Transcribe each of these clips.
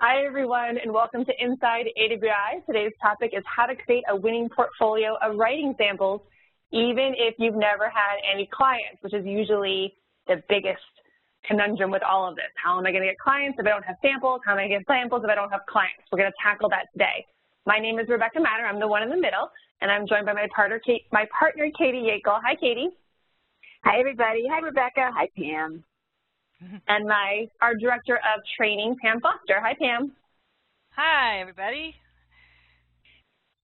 Hi, everyone, and welcome to Inside AWAI. Today's topic is how to create a winning portfolio of writing samples, even if you've never had any clients, which is usually the biggest conundrum with all of this. How am I going to get clients if I don't have samples? How am I going to get samples if I don't have clients? We're going to tackle that today. My name is Rebecca Matter. I'm the one in the middle, and I'm joined by my partner, Katie Yeakle. Hi, Katie. Hi, everybody. Hi, Rebecca. Hi, Pam. And our Director of Training, Pam Foster. Hi, Pam. Hi, everybody.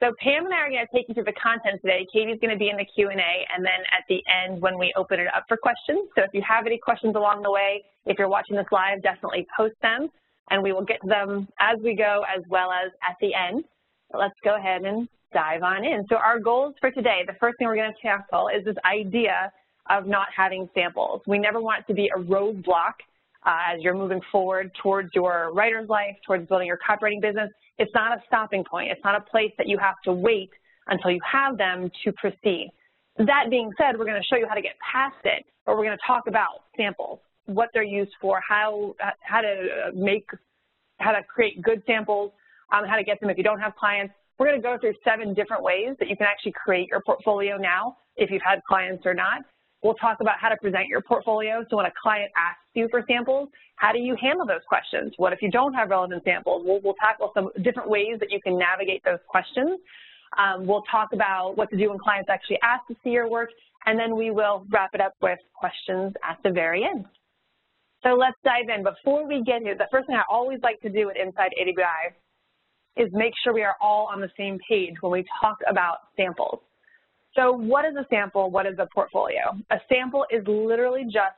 So Pam and I are going to take you through the content today. Katie's going to be in the Q&A, and then at the end when we open it up for questions. So if you have any questions along the way, if you're watching this live, definitely post them, and we will get to them as we go as well as at the end. But let's go ahead and dive on in. So our goals for today, the first thing we're going to tackle is this idea of not having samples. We never want it to be a roadblock as you're moving forward towards your writer's life, towards building your copywriting business. It's not a stopping point. It's not a place that you have to wait until you have them to proceed. That being said, we're going to show you how to get past it, but we're going to talk about samples, what they're used for, how to create good samples, how to get them if you don't have clients. We're going to go through 7 different ways that you can actually create your portfolio now, if you've had clients or not. We'll talk about how to present your portfolio. So when a client asks you for samples, how do you handle those questions? What if you don't have relevant samples? We'll tackle some different ways that you can navigate those questions. We'll talk about what to do when clients actually ask to see your work, and then we will wrap it up with questions at the very end. So let's dive in. Before we get here, the first thing I always like to do at Inside AWAI is make sure we are all on the same page when we talk about samples. So what is a sample? What is a portfolio? A sample is literally just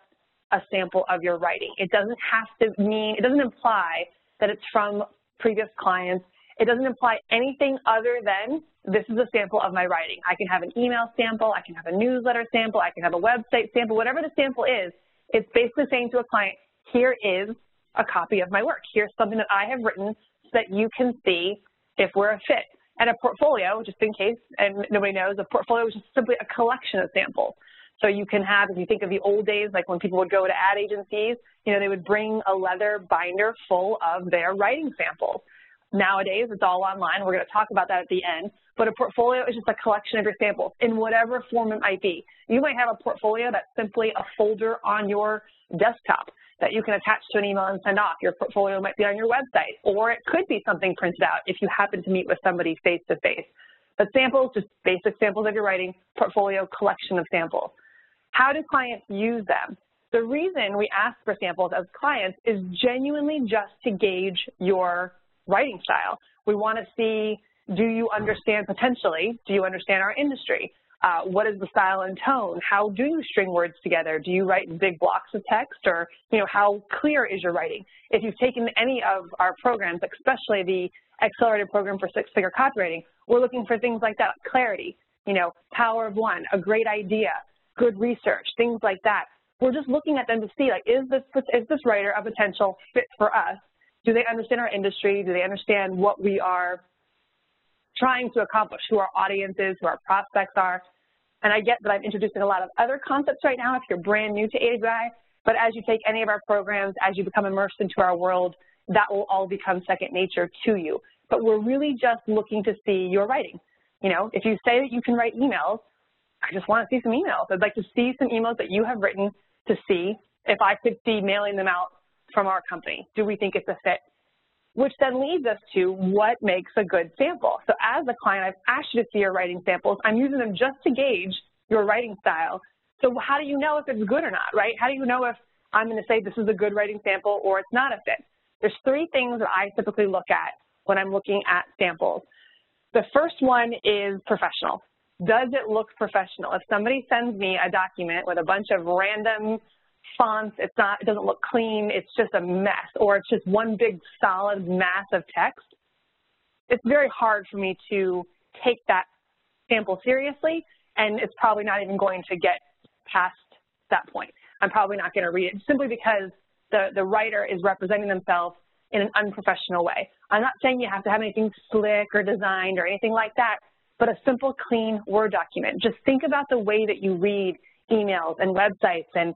a sample of your writing. It doesn't have to mean, it doesn't imply that it's from previous clients. It doesn't imply anything other than this is a sample of my writing. I can have an email sample, I can have a newsletter sample, I can have a website sample, whatever the sample is, it's basically saying to a client, here is a copy of my work. Here's something that I have written so that you can see if we're a fit. And a portfolio, just in case, and nobody knows, a portfolio is just simply a collection of samples. So you can have, if you think of the old days, like when people would go to ad agencies, you know, they would bring a leather binder full of their writing samples. Nowadays, it's all online. We're going to talk about that at the end. But a portfolio is just a collection of your samples in whatever form it might be. You might have a portfolio that's simply a folder on your desktop that you can attach to an email and send off. Your portfolio might be on your website, or it could be something printed out if you happen to meet with somebody face-to-face. But samples, just basic samples of your writing, portfolio, collection of samples. How do clients use them? The reason we ask for samples as clients is genuinely just to gauge your writing style. We want to see, do you understand potentially, do you understand our industry? What is the style and tone? How do you string words together? Do you write big blocks of text, or how clear is your writing? If you've taken any of our programs, especially the accelerated program for 6-figure copywriting, we're looking for things like that, clarity, power of one, a great idea, good research, things like that. We're just looking at them to see, like, is this writer a potential fit for us? Do they understand our industry? Do they understand what we are trying to accomplish, who our audience is, who our prospects are? And I get that I'm introducing a lot of other concepts right now if you're brand new to AWAI, but as you take any of our programs, as you become immersed into our world, that will all become second nature to you. But we're really just looking to see your writing. If you say that you can write emails, I just want to see some emails. I'd like to see some emails that you have written to see if I could see mailing them out from our company. Do we think it's a fit? Which then leads us to what makes a good sample. So as a client, I've asked you to see your writing samples. I'm using them just to gauge your writing style. So how do you know if it's good or not, right? How do you know if I'm going to say this is a good writing sample or it's not a fit? There's 3 things that I typically look at when I'm looking at samples. The first one is professional. Does it look professional? If somebody sends me a document with a bunch of random fonts, it doesn't look clean, it's just a mess, or it's just one big solid mass of text, it's very hard for me to take that sample seriously, and it's probably not even going to get past that point. I'm probably not going to read it simply because the writer is representing themselves in an unprofessional way. I'm not saying you have to have anything slick or designed or anything like that, but a simple, clean Word document. Just think about the way that you read emails and websites and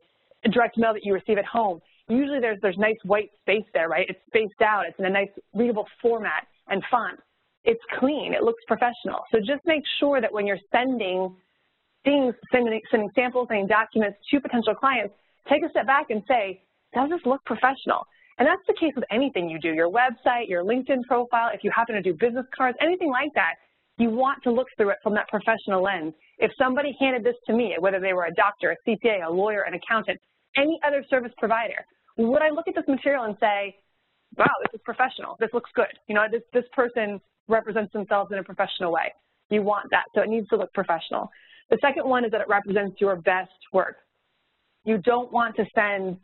direct mail that you receive at home. usually there's nice white space there, right? It's spaced out. It's in a nice readable format and font. It's clean. It looks professional. So just make sure that when you're sending things, sending samples, sending documents to potential clients, take a step back and say, does this look professional? And that's the case with anything you do, your website, your LinkedIn profile, if you happen to do business cards, anything like that, you want to look through it from that professional lens. If somebody handed this to me, whether they were a doctor, a CPA, a lawyer, an accountant, any other service provider, would I look at this material and say, wow, this is professional, this looks good. You know, this person represents themselves in a professional way. You want that, so it needs to look professional. The second one is that it represents your best work. You don't want to send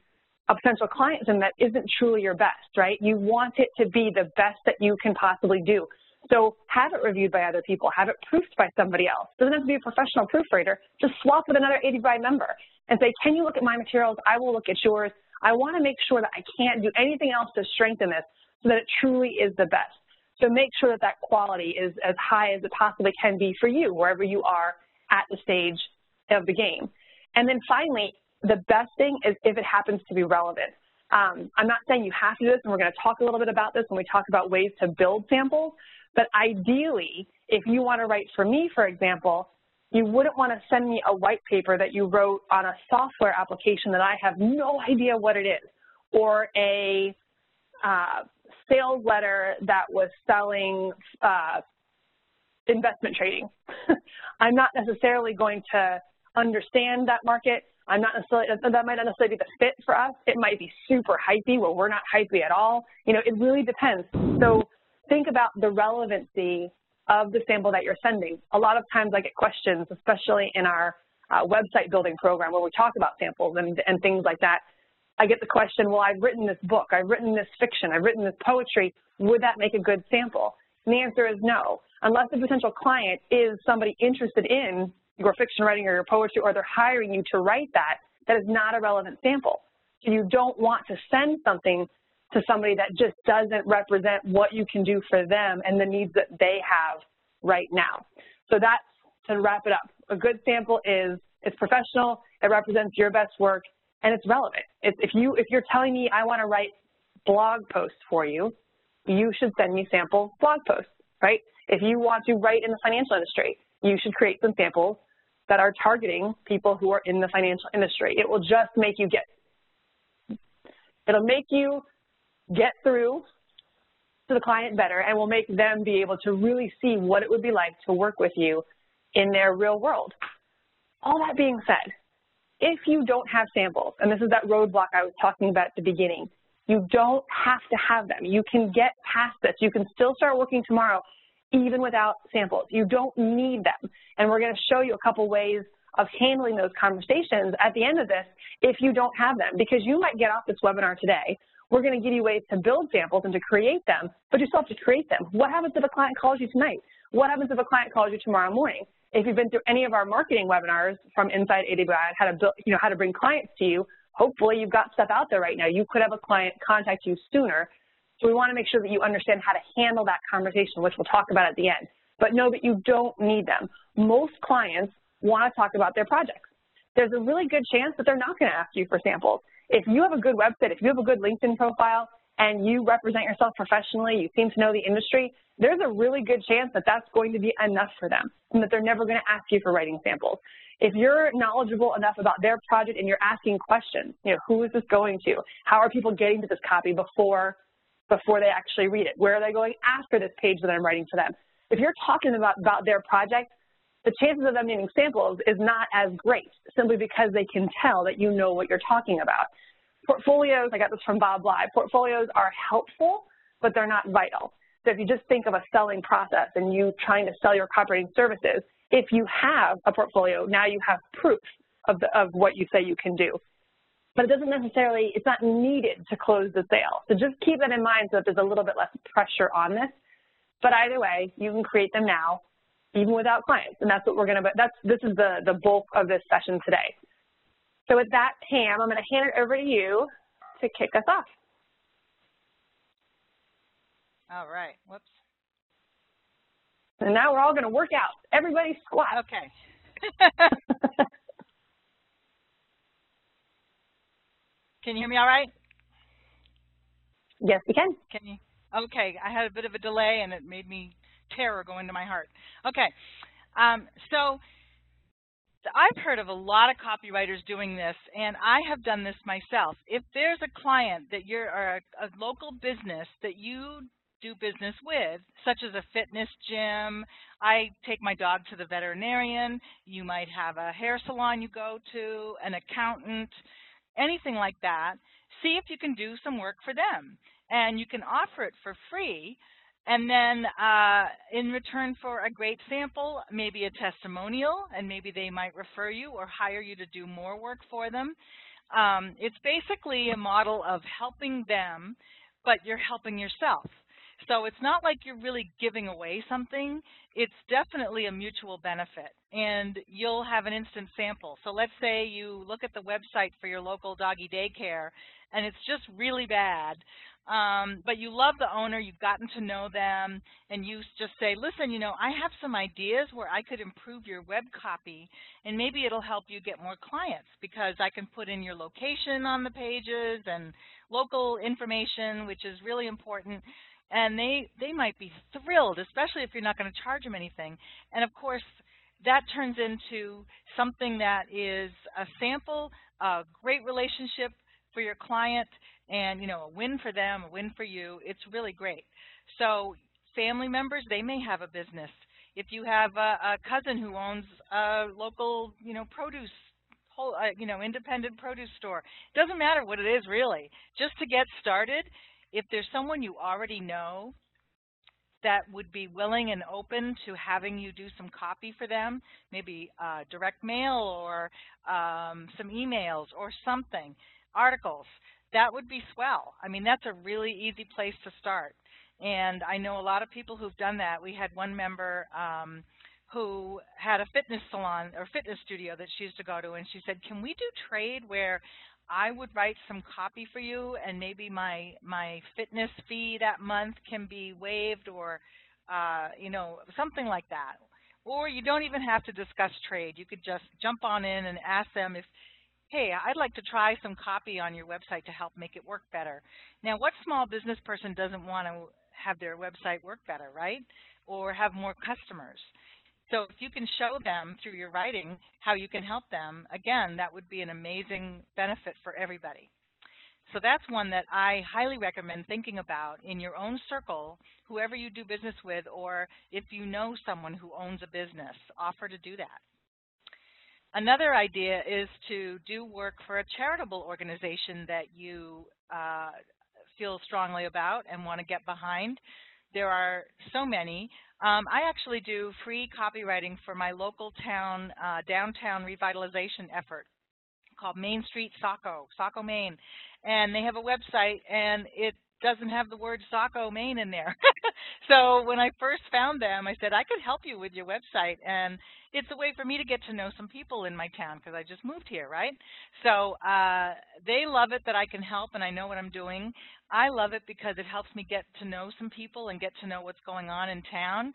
a potential client something that isn't truly your best, right? You want it to be the best that you can possibly do. So have it reviewed by other people, have it proofed by somebody else. It doesn't have to be a professional proofreader. Just swap with another AWAI member and say, can you look at my materials? I will look at yours. I want to make sure that I can't do anything else to strengthen this so that it truly is the best. So make sure that that quality is as high as it possibly can be for you, wherever you are at the stage of the game. And then finally, the best thing is if it happens to be relevant. I'm not saying you have to do this, and we're going to talk a little bit about this when we talk about ways to build samples, but ideally, if you want to write for me, for example, you wouldn't want to send me a white paper that you wrote on a software application that I have no idea what it is, or a sales letter that was selling investment trading. I'm not necessarily going to understand that market. I'm not necessarily, that might not necessarily be the fit for us. It might be super hypey where we're not hypey at all. You know, it really depends. So think about the relevancy of the sample that you're sending. A lot of times I get questions, especially in our website building program where we talk about samples and things like that. I get the question, well, I've written this book, I've written this fiction, I've written this poetry, would that make a good sample? And the answer is no. Unless the potential client is somebody interested in your fiction writing or your poetry, or they're hiring you to write that, that is not a relevant sample. So you don't want to send something to somebody that just doesn't represent what you can do for them and the needs that they have right now. So that's, to wrap it up, a good sample is, it's professional, it represents your best work, and it's relevant. If you're telling me I want to write blog posts for you, you should send me sample blog posts, right? If you want to write in the financial industry, you should create some samples that are targeting people who are in the financial industry. It will just make you get through to the client better, and will make them be able to really see what it would be like to work with you in their real world. All that being said, if you don't have samples, and this is that roadblock I was talking about at the beginning, you don't have to have them. You can get past this. You can still start working tomorrow even without samples. You don't need them. And we're going to show you a couple ways of handling those conversations at the end of this if you don't have them, because you might get off this webinar today. We're going to give you ways to build samples and to create them, but you still have to create them. What happens if a client calls you tonight? What happens if a client calls you tomorrow morning? If you've been through any of our marketing webinars from Inside AWAI, how to bring clients to you, hopefully you've got stuff out there right now. You could have a client contact you sooner. So we want to make sure that you understand how to handle that conversation, which we'll talk about at the end. But know that you don't need them. Most clients want to talk about their projects. There's a really good chance that they're not going to ask you for samples. If you have a good website, if you have a good LinkedIn profile, and you represent yourself professionally, you seem to know the industry, there's a really good chance that that's going to be enough for them and that they're never going to ask you for writing samples. If you're knowledgeable enough about their project and you're asking questions, you know, who is this going to? How are people getting to this copy before they actually read it? Where are they going after this page that I'm writing for them? If you're talking about their project, the chances of them needing samples is not as great, simply because they can tell that you know what you're talking about. Portfolios, I got this from Bob Live, portfolios are helpful, but they're not vital. So if you just think of a selling process and you trying to sell your copywriting services, if you have a portfolio, now you have proof of what you say you can do. But it doesn't necessarily, it's not needed to close the sale. So just keep that in mind so that there's a little bit less pressure on this. But either way, you can create them now, even without clients. And that's what we're going to, this is the bulk of this session today. So with that, Pam, I'm going to hand it over to you to kick us off. All right. Whoops. And now we're all going to work out. Everybody squat. Okay. Can you hear me all right? Yes, we can. Can you? Okay, I had a bit of a delay, and it made me terror go into my heart. Okay, so I've heard of a lot of copywriters doing this, and I have done this myself. If there's a client that you're, or a local business that you do business with, such as a fitness gym, I take my dog to the veterinarian, you might have a hair salon you go to, an accountant, anything like that, see if you can do some work for them. And you can offer it for free, and then in return for a great sample, maybe a testimonial, and maybe they might refer you or hire you to do more work for them. It's basically a model of helping them, but you're helping yourself. So it's not like you're really giving away something. It's definitely a mutual benefit, and you'll have an instant sample. So let's say you look at the website for your local doggy daycare, and it's just really bad. But you love the owner, you've gotten to know them, and you just say, listen, you know, I have some ideas where I could improve your web copy, and maybe it'll help you get more clients because I can put in your location on the pages and local information, which is really important. And they might be thrilled, especially if you're not going to charge them anything. And, of course, that turns into something that is a sample, a great relationship for your client, and, you know, a win for them, a win for you. It's really great. So family members, they may have a business. If you have a cousin who owns a local, you know, produce, independent produce store, it doesn't matter what it is really. Just to get started, if there's someone you already know that would be willing and open to having you do some copy for them, maybe direct mail or some emails or something, articles, that would be swell. I mean, that's a really easy place to start. And I know a lot of people who've done that. We had one member who had a fitness salon or fitness studio that she used to go to, and she said, can we do trade where I would write some copy for you and maybe my fitness fee that month can be waived, or you know, something like that. Or you don't even have to discuss trade. You could just jump on in and ask them if, hey, I'd like to try some copy on your website to help make it work better. Now, what small business person doesn't want to have their website work better, right? Or have more customers? So if you can show them through your writing how you can help them, again, that would be an amazing benefit for everybody. So that's one that I highly recommend thinking about in your own circle, whoever you do business with, or if you know someone who owns a business, offer to do that. Another idea is to do work for a charitable organization that you feel strongly about and want to get behind. There are so many. I actually do free copywriting for my local town, downtown revitalization effort called Main Street Saco, Maine. And they have a website, and it doesn't have the word Saco, Maine in there. So when I first found them, I said, I could help you with your website. And it's a way for me to get to know some people in my town because I just moved here, right? So they love it that I can help and I know what I'm doing. I love it because it helps me get to know some people and get to know what's going on in town.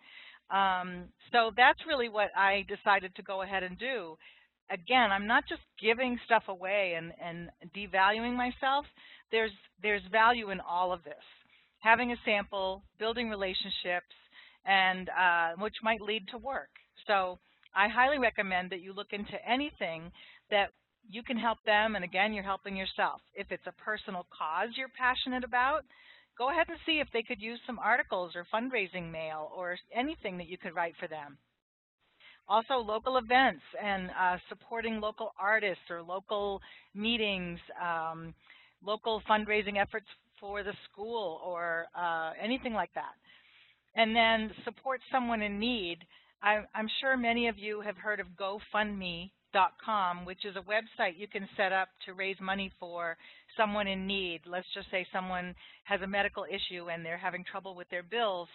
So that's really what I decided to go ahead and do. Again, I'm not just giving stuff away and devaluing myself. There's value in all of this. Having a sample, building relationships, and which might lead to work. So I highly recommend that you look into anything that you can help them, and again, you're helping yourself. If it's a personal cause you're passionate about, go ahead and see if they could use some articles or fundraising mail or anything that you could write for them. Also, local events and supporting local artists or local meetings, local fundraising efforts for the school or anything like that. And then support someone in need. I'm sure many of you have heard of GoFundMe.com, which is a website you can set up to raise money for someone in need. Let's just say someone has a medical issue and they're having trouble with their bills.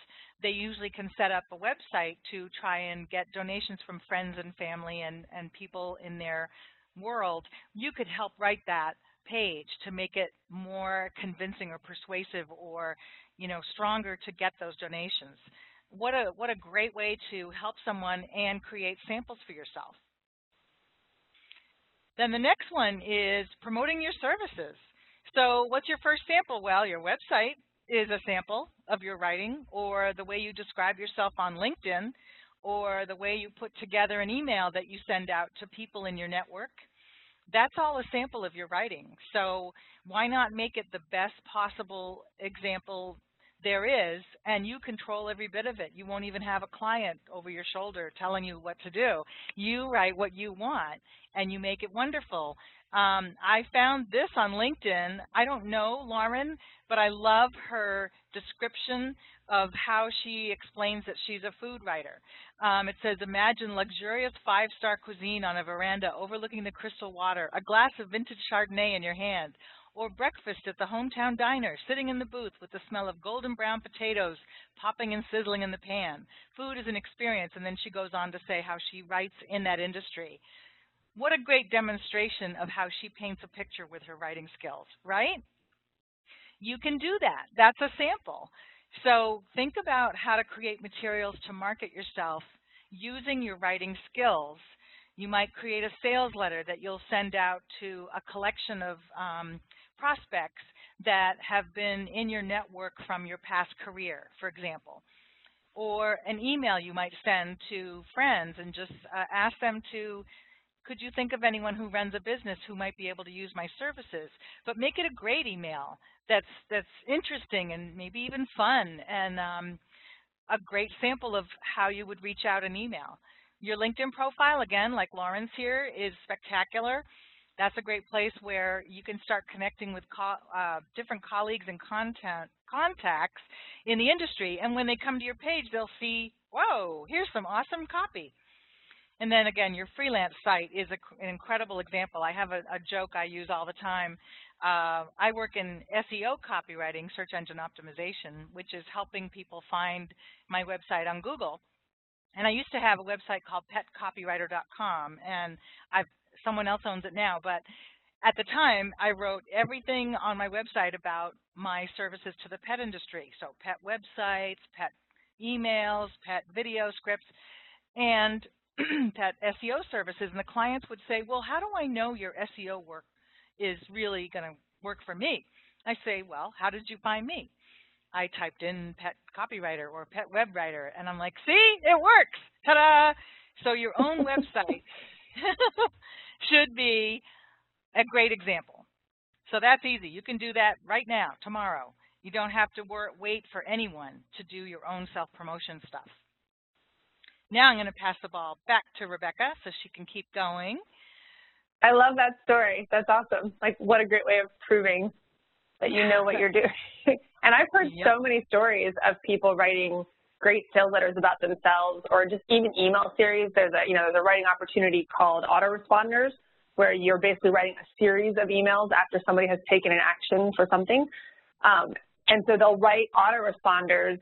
They usually can set up a website to try and get donations from friends and family and people in their world. You could help write that page to make it more convincing or persuasive or, you know, stronger to get those donations. What a great way to help someone and create samples for yourself. Then the next one is promoting your services. So what's your first sample? Well, your website is a sample of your writing, or the way you describe yourself on LinkedIn, or the way you put together an email that you send out to people in your network. That's all a sample of your writing. So why not make it the best possible example there is, and you control every bit of it. You won't even have a client over your shoulder telling you what to do. You write what you want, and you make it wonderful. I found this on LinkedIn. I don't know Lauren, but I love her description of how she explains that she's a food writer. It says, imagine luxurious 5-star cuisine on a veranda overlooking the crystal water, a glass of vintage Chardonnay in your hand, or breakfast at the hometown diner, sitting in the booth with the smell of golden brown potatoes popping and sizzling in the pan. Food is an experience, and then she goes on to say how she writes in that industry. What a great demonstration of how she paints a picture with her writing skills, right? You can do that. That's a sample. So think about how to create materials to market yourself using your writing skills. You might create a sales letter that you'll send out to a collection of prospects that have been in your network from your past career, for example. Or an email you might send to friends and just ask them to, could you think of anyone who runs a business who might be able to use my services? But make it a great email that's interesting and maybe even fun, and a great sample of how you would reach out an email. Your LinkedIn profile, again, like Lauren's here, is spectacular. That's a great place where you can start connecting with different colleagues and contacts in the industry. And when they come to your page, they'll see, whoa, here's some awesome copy. And then again, your freelance site is an incredible example. I have a joke I use all the time. I work in SEO copywriting, search engine optimization, which is helping people find my website on Google. And I used to have a website called petcopywriter.com, and someone else owns it now. But at the time, I wrote everything on my website about my services to the pet industry. So pet websites, pet emails, pet video scripts, and pet SEO services. And the clients would say, well, how do I know your SEO work is really going to work for me? I say, well, how did you find me? I typed in pet copywriter or pet web writer, and I'm like, see, it works. Ta-da! So your own website should be a great example. So that's easy. You can do that right now, tomorrow. You don't have to wait for anyone to do your own self-promotion stuff. Now I'm going to pass the ball back to Rebecca so she can keep going. I love that story. That's awesome. Like, what a great way of proving that you know what you're doing. And I've heard so many stories of people writing great sales letters about themselves, or just even email series. There's a writing opportunity called autoresponders, where you're basically writing a series of emails after somebody has taken an action for something. And so they'll write autoresponders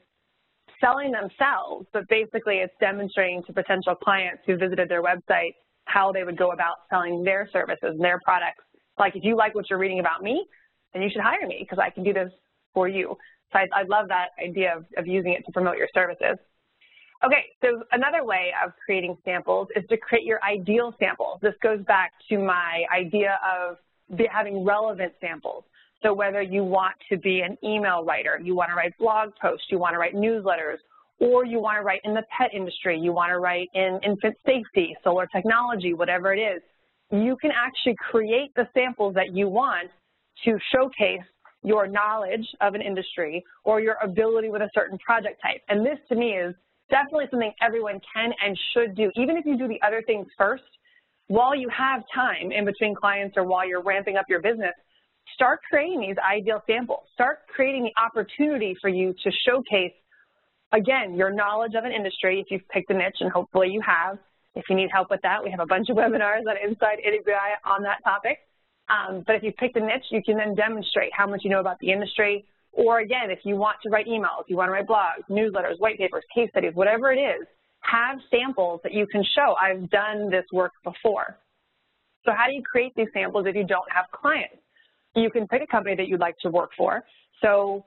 selling themselves, but basically it's demonstrating to potential clients who visited their website how they would go about selling their services and their products. Like, if you like what you're reading about me, then you should hire me because I can do this for you. So I love that idea of using it to promote your services. Okay, so another way of creating samples is to create your ideal samples. This goes back to my idea of having relevant samples. So whether you want to be an email writer, you want to write blog posts, you want to write newsletters, or you want to write in the pet industry, you want to write in infant safety, solar technology, whatever it is, you can actually create the samples that you want to showcase your knowledge of an industry or your ability with a certain project type. And this, to me, is definitely something everyone can and should do. Even if you do the other things first, while you have time in between clients or while you're ramping up your business, start creating these ideal samples. Start creating the opportunity for you to showcase, again, your knowledge of an industry if you've picked a niche, and hopefully you have. If you need help with that, we have a bunch of webinars on Inside AWAI on that topic. But if you've picked a niche, you can then demonstrate how much you know about the industry. Or again, if you want to write emails, you want to write blogs, newsletters, white papers, case studies, whatever it is, have samples that you can show. I've done this work before. So how do you create these samples if you don't have clients? You can pick a company that you'd like to work for. So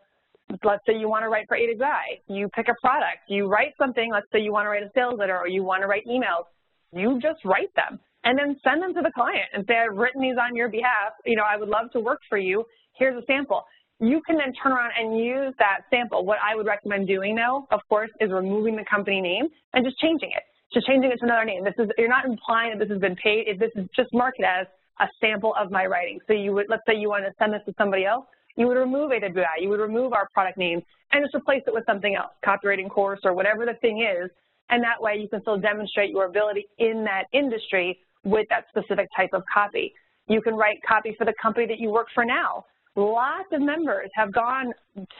let's say you want to write for AWAI. You pick a product. You write something. Let's say you want to write a sales letter or you want to write emails. You just write them and then send them to the client and say, I've written these on your behalf. You know, I would love to work for you. here's a sample. You can then turn around and use that sample. What I would recommend doing, though, of course, is removing the company name and just changing it. Just changing it to another name. You're not implying that this has been paid. This is just marked as a sample of my writing. So you would, let's say you want to send this to somebody else, you would remove AWAI, you would remove our product name, and just replace it with something else, copywriting course or whatever the thing is, and that way you can still demonstrate your ability in that industry with that specific type of copy. You can write copy for the company that you work for now. Lots of members have gone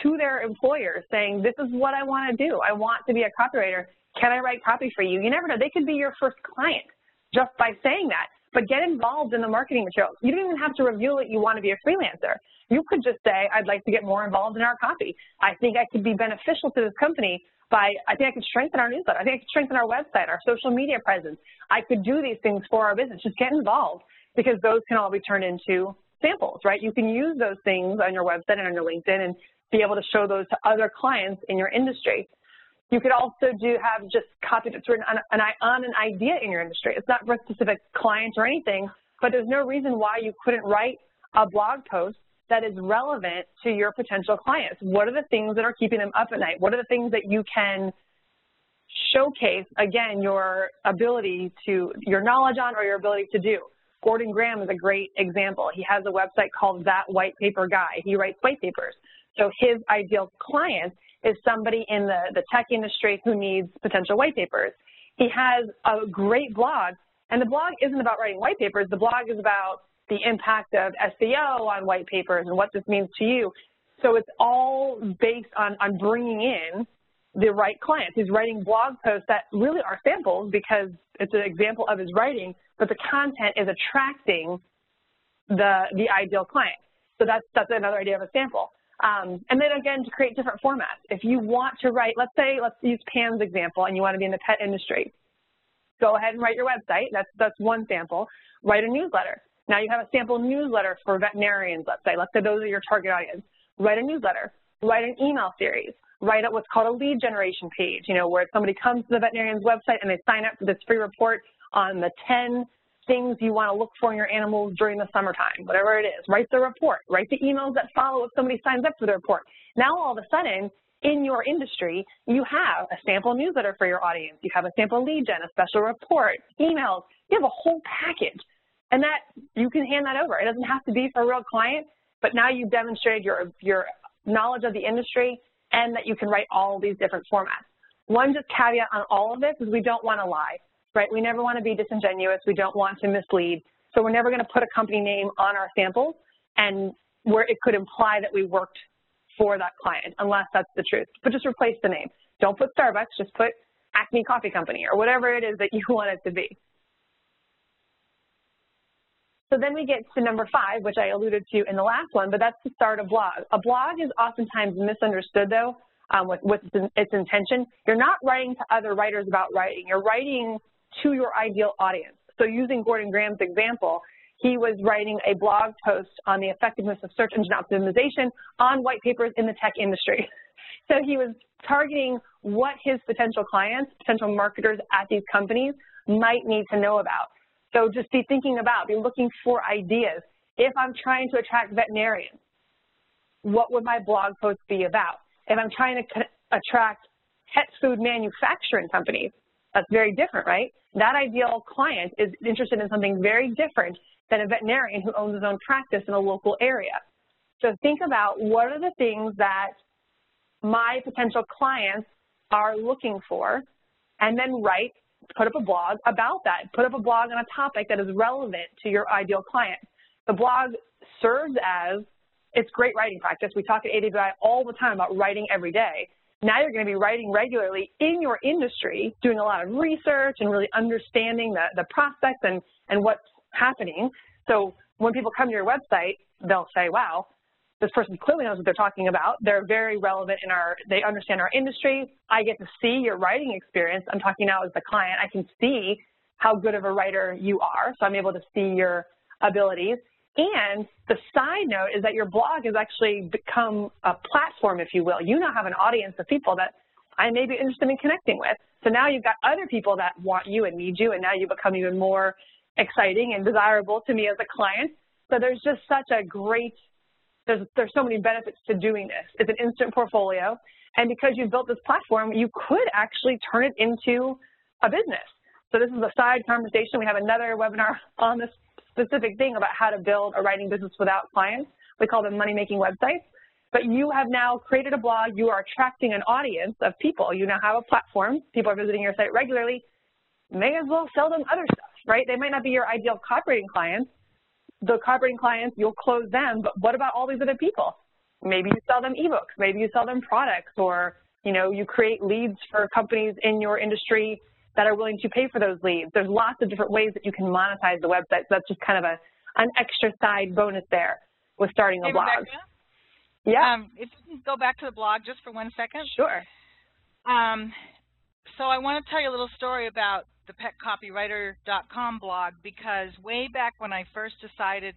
to their employers saying, this is what I want to do. I want to be a copywriter. Can I write copy for you? You never know. They could be your first client just by saying that. But get involved in the marketing materials. You don't even have to reveal that you want to be a freelancer. You could just say, I'd like to get more involved in our copy. I think I could be beneficial to this company by, I think I could strengthen our newsletter. I think I could strengthen our website, our social media presence. I could do these things for our business. Just get involved, because those can all be turned into samples, right? You can use those things on your website and on your LinkedIn and be able to show those to other clients in your industry. You could also have just copy that's written on an idea in your industry. It's not for a specific client or anything, but there's no reason why you couldn't write a blog post that is relevant to your potential clients. What are the things that are keeping them up at night? What are the things that you can showcase, again, your ability to, your knowledge on or your ability to do? Gordon Graham is a great example. He has a website called That White Paper Guy. He writes white papers. So his ideal client is somebody in the tech industry who needs potential white papers. He has a great blog, and the blog isn't about writing white papers. The blog is about the impact of SEO on white papers and what this means to you. So it's all based on bringing in the right clients. He's writing blog posts that really are samples because it's an example of his writing, but the content is attracting the ideal client. So that's another idea of a sample. And then again, to create different formats. If you want to write, let's use Pam's example, and you want to be in the pet industry. Go ahead and write your website. That's one sample. Write a newsletter. Now you have a sample newsletter for veterinarians, let's say. Let's say those are your target audience. Write a newsletter. Write an email series. Write what's called a lead generation page, where somebody comes to the veterinarian's website and they sign up for this free report on the 10 things you want to look for in your animals during the summertime, whatever it is. Write the report. Write the emails that follow if somebody signs up for the report. Now all of a sudden, in your industry, you have a sample newsletter for your audience. You have a sample lead gen, a special report, emails. You have a whole package. And that you can hand that over. It doesn't have to be for a real client, but now you've demonstrated your knowledge of the industry and that you can write all these different formats. One just caveat on all of this is we don't want to lie, right? We never want to be disingenuous. We don't want to mislead. So we're never going to put a company name on our samples and where it could imply that we worked for that client, unless that's the truth. But just replace the name. Don't put Starbucks, just put Acme Coffee Company or whatever it is that you want it to be. So then we get to number 5, which I alluded to in the last one, but that's to start a blog. A blog is oftentimes misunderstood, though, with its intention. You're not writing to other writers about writing. You're writing to your ideal audience. So using Gordon Graham's example, he was writing a blog post on the effectiveness of search engine optimization on white papers in the tech industry. So he was targeting what his potential clients, potential marketers at these companies might need to know about. So just be looking for ideas. If I'm trying to attract veterinarians, what would my blog post be about? If I'm trying to attract pet food manufacturing companies, that's very different, right? That ideal client is interested in something very different than a veterinarian who owns his own practice in a local area. So think about what are the things that my potential clients are looking for, and then put up a blog about that. Put up a blog on a topic that is relevant to your ideal client. The blog serves as, it's great writing practice. We talk at AWAI all the time about writing every day. Now you're going to be writing regularly in your industry, doing a lot of research and really understanding the prospects and what's happening. So when people come to your website, they'll say, wow, this person clearly knows what they're talking about. They're very relevant they understand our industry. I get to see your writing experience. I'm talking now as the client. I can see how good of a writer you are, so I'm able to see your abilities. And the side note is that your blog has actually become a platform, if you will. You now have an audience of people that I may be interested in connecting with. So now you've got other people that want you and need you, and now you become even more exciting and desirable to me as a client. So there's just such a great there's so many benefits to doing this. It's an instant portfolio, and because you've built this platform, you could actually turn it into a business. So this is a side conversation. We have another webinar on this specific thing about how to build a writing business without clients. We call them money-making websites. But you have now created a blog. You are attracting an audience of people. You now have a platform. People are visiting your site regularly. May as well sell them other stuff, right? They might not be your ideal copywriting clients. The copywriting clients, you'll close them, but what about all these other people? Maybe you sell them ebooks, maybe you sell them products, or you create leads for companies in your industry that are willing to pay for those leads. There's lots of different ways that you can monetize the website. So that's just kind of an extra side bonus there with starting a blog. Rebecca? Yeah. If you can go back to the blog just for 1 second. Sure. So I want to tell you a little story about the petcopywriter.com blog, because way back when I first decided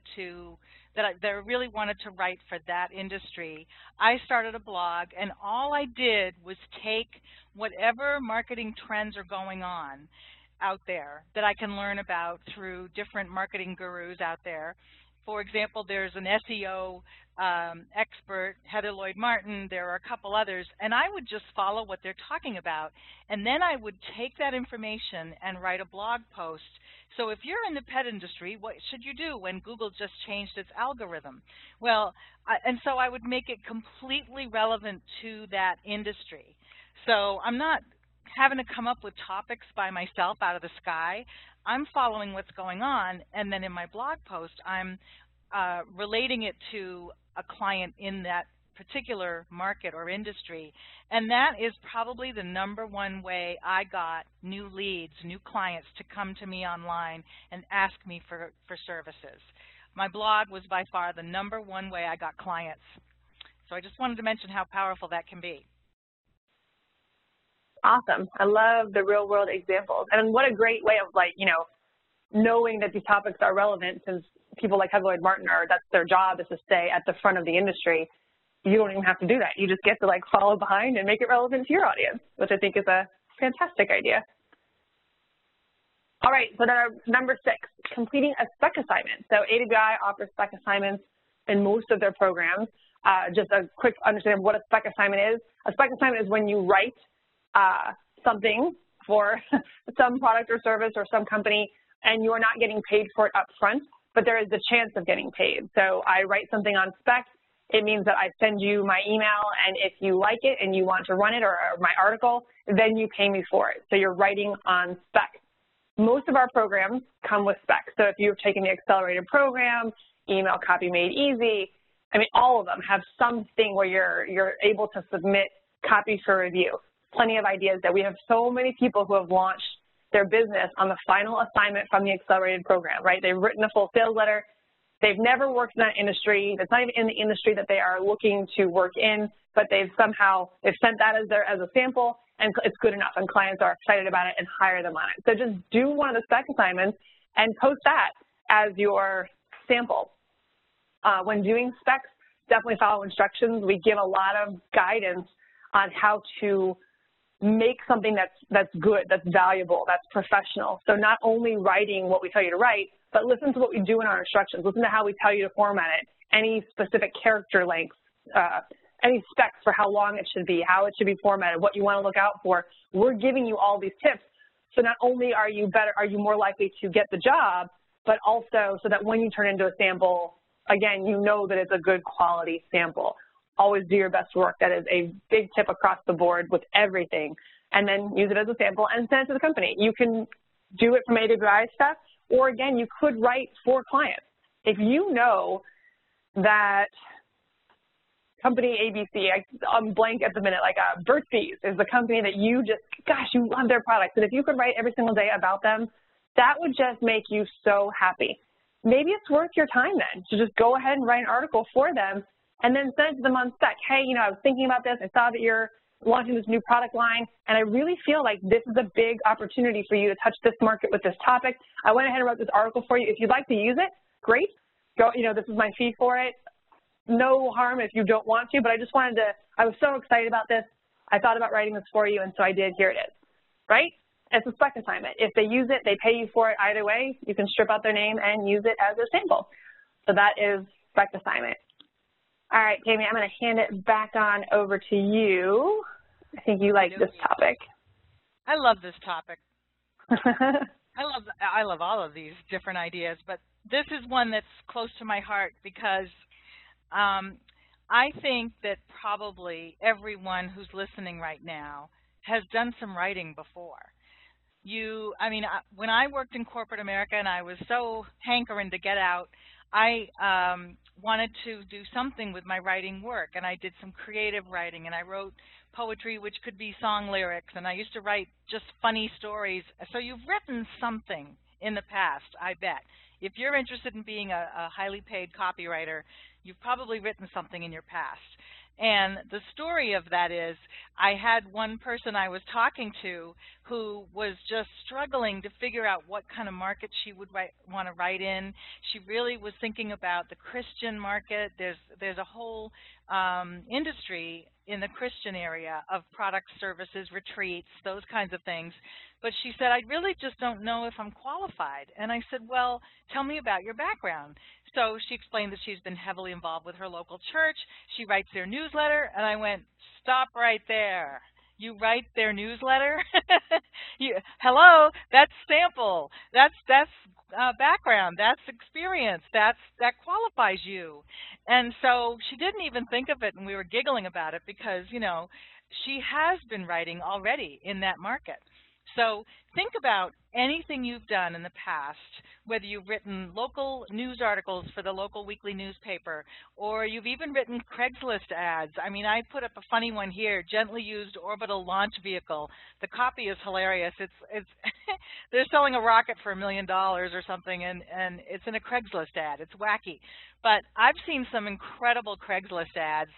that I really wanted to write for that industry, I started a blog, and all I did was take whatever marketing trends are going on out there that I can learn about through different marketing gurus out there. For example, there's an SEO expert, Heather Lloyd Martin. There are a couple others, and I would just follow what they're talking about, and then I would take that information and write a blog post. So if you're in the pet industry, what should you do when Google just changed its algorithm? Well, and so I would make it completely relevant to that industry. So I'm not having to come up with topics by myself out of the sky. I'm following what's going on, and then in my blog post, I'm relating it to a client in that particular market or industry. And that is probably the #1 way I got new leads, new clients to come to me online and ask me for services. My blog was by far the #1 way I got clients. So I just wanted to mention how powerful that can be. Awesome. I love the real world examples. And what a great way of knowing that these topics are relevant, since people like Heather Lloyd Martin that's their job, is to stay at the front of the industry. You don't even have to do that. You just get to follow behind and make it relevant to your audience, which I think is a fantastic idea. All right, so then our #6, completing a spec assignment. So AWAI offers spec assignments in most of their programs. Just a quick understanding of what a spec assignment is. A spec assignment is when you write something for some product or service or some company, and you are not getting paid for it up front, but there is the chance of getting paid. So I write something on Spec. It means that I send you my email, and if you like it and you want to run it, or my article, then you pay me for it. So you're writing on Spec. Most of our programs come with Spec. So if you've taken the accelerated program, Email Copy Made Easy, all of them have something where you're able to submit copy for review. Plenty of ideas that we have so many people who have launched their business on the final assignment from the accelerated program, right? They've written a full sales letter. They've never worked in that industry. That's not even in the industry that they are looking to work in, but they've sent that as a sample, and it's good enough, and clients are excited about it and hire them on it. So just do one of the spec assignments and post that as your sample. When doing specs, definitely follow instructions. We give a lot of guidance on how to make something that's good, that's valuable, that's professional. So not only writing what we tell you to write, but listen to what we do in our instructions. Listen to how we tell you to format it, any specific character lengths, any specs for how long it should be, how it should be formatted, what you want to look out for. We're giving you all these tips. So not only are you more likely to get the job, but also so that when you turn into a sample, again, you know that it's a good quality sample. Always do your best work. That is a big tip across the board with everything. And then use it as a sample and send it to the company. You can do it from AWAI stuff, or again, you could write for clients. If you know that company ABC, I'm blank at the minute, Burt's Bees is the company that you just, gosh, you love their products. And if you could write every single day about them, that would just make you so happy. Maybe it's worth your time then to just go ahead and write an article for them and then send it to them on Spec. Hey, I was thinking about this. I saw that you're launching this new product line, and I really feel like this is a big opportunity for you to touch this market with this topic. I went ahead and wrote this article for you. If you'd like to use it, great. Go, this is my fee for it. No harm if you don't want to, but I just wanted to, I was so excited about this. I thought about writing this for you, and so I did. Here it is, right? It's a spec assignment. If they use it, they pay you for it either way. You can strip out their name and use it as a sample. So that is spec assignment. All right, Jamie, I'm going to hand it back on over to you. I think you like this topic. I love this topic. I love all of these different ideas, but this is one that's close to my heart because I think that probably everyone who's listening right now has done some writing before. When I worked in corporate America and I was so hankering to get out, I wanted to do something with my writing work, and I did some creative writing, and I wrote poetry, which could be song lyrics, and I used to write just funny stories. So you've written something in the past, I bet. If you're interested in being a highly paid copywriter, you've probably written something in your past. And the story of that is I had one person I was talking to who was just struggling to figure out what kind of market she would want to write in. She really was thinking about the Christian market. There's a whole industry in the Christian area of products, services, retreats, those kinds of things. But she said, I really just don't know if I'm qualified. And I said, well, tell me about your background. So she explained that she's been heavily involved with her local church. She writes their newsletter. And I went, stop right there. You write their newsletter? Hello, that's sample. That's background. That's experience. That qualifies you. And so she didn't even think of it, and we were giggling about it because, you know, she has been writing already in that market. So think about anything you've done in the past, whether you've written local news articles for the local weekly newspaper, or you've even written Craigslist ads. I mean, I put up a funny one here, gently used orbital launch vehicle. The copy is hilarious. It's they're selling a rocket for $1 million or something, and it's in a Craigslist ad. It's wacky. But I've seen some incredible Craigslist ads.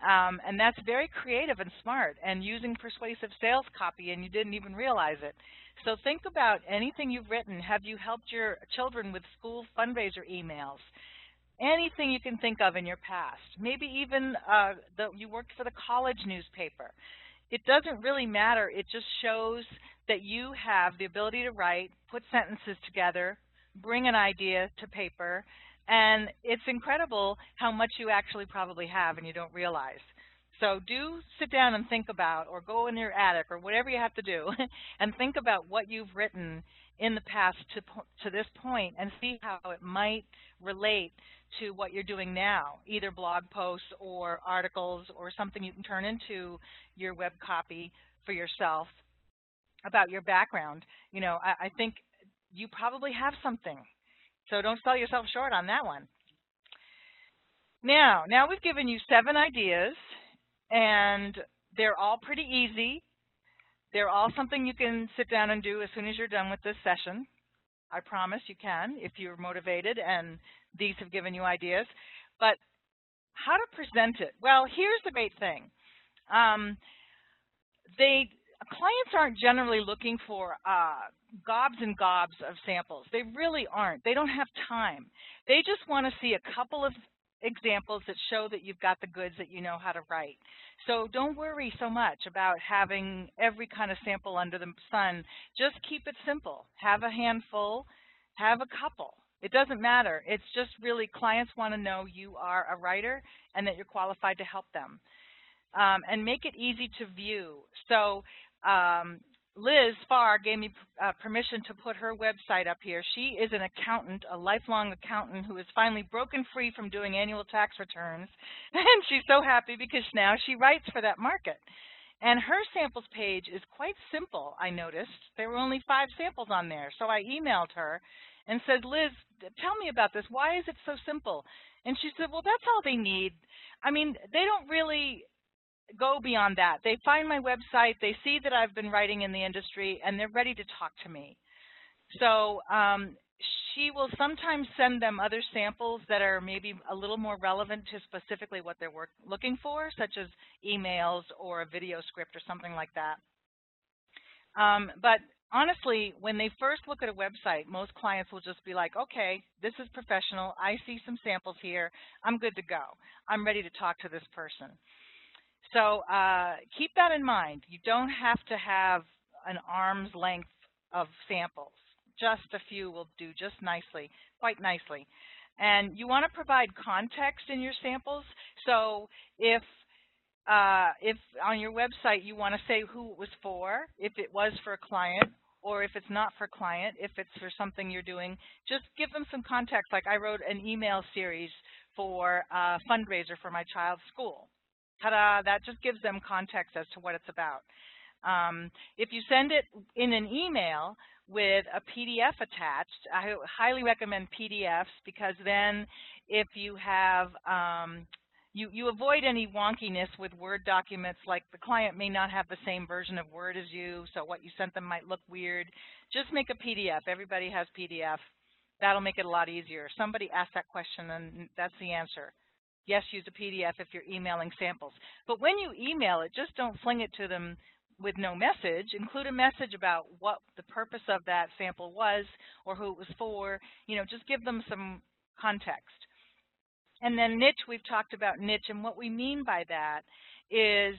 And that's very creative and smart and using persuasive sales copy, and you didn't even realize it. So think about anything you've written. Have you helped your children with school fundraiser emails? Anything you can think of in your past. Maybe even you worked for the college newspaper. It doesn't really matter. It just shows that you have the ability to write, put sentences together, bring an idea to paper, and it's incredible how much you actually probably have and you don't realize. So do sit down and think about, or go in your attic, or whatever you have to do, and think about what you've written in the past to this point and see how it might relate to what you're doing now, either blog posts or articles or something you can turn into your web copy for yourself about your background. You know, I think you probably have something. So don't sell yourself short on that one. Now we've given you 7 ideas, and they're all pretty easy. They're all something you can sit down and do as soon as you're done with this session. I promise you can if you're motivated and these have given you ideas. But how to present it? Well, here's the great thing. Clients aren't generally looking for gobs and gobs of samples. They really aren't. They don't have time. They just want to see a couple of examples that show that you've got the goods, that you know how to write. So don't worry so much about having every kind of sample under the sun. Just keep it simple. Have a handful, have a couple. It doesn't matter. It's just really clients want to know you are a writer and that you're qualified to help them. And make it easy to view. So Liz Farr gave me permission to put her website up here. She is an accountant, a lifelong accountant who has finally broken free from doing annual tax returns. And she's so happy because now she writes for that market. And her samples page is quite simple, I noticed. There were only 5 samples on there. So I emailed her and said, Liz, tell me about this. Why is it so simple? And she said, well, that's all they need. I mean, they don't really go beyond that. They find my website, they see that I've been writing in the industry, and they're ready to talk to me. So she will sometimes send them other samples that are maybe a little more relevant to specifically what they're looking for, such as emails or a video script or something like that. But honestly, when they first look at a website, most clients will just be like, okay, this is professional. I see some samples here. I'm good to go. I'm ready to talk to this person. So keep that in mind. You don't have to have an arm's length of samples. Just a few will do just nicely, quite nicely. And you want to provide context in your samples. So if on your website you want to say who it was for, if it was for a client, or if it's not for a client, if it's for something you're doing, just give them some context. Like I wrote an email series for a fundraiser for my child's school. Ta-da, that just gives them context as to what it's about. If you send it in an email with a PDF attached, I highly recommend PDFs, because then if you have you avoid any wonkiness with Word documents, like the client may not have the same version of Word as you, so what you sent them might look weird. Just make a PDF. Everybody has PDF. That'll make it a lot easier. Somebody asked that question, and that's the answer. Yes, use a PDF if you're emailing samples. But when you email it, just don't fling it to them with no message. Include a message about what the purpose of that sample was or who it was for. You know, just give them some context. And then niche, we've talked about niche, and what we mean by that is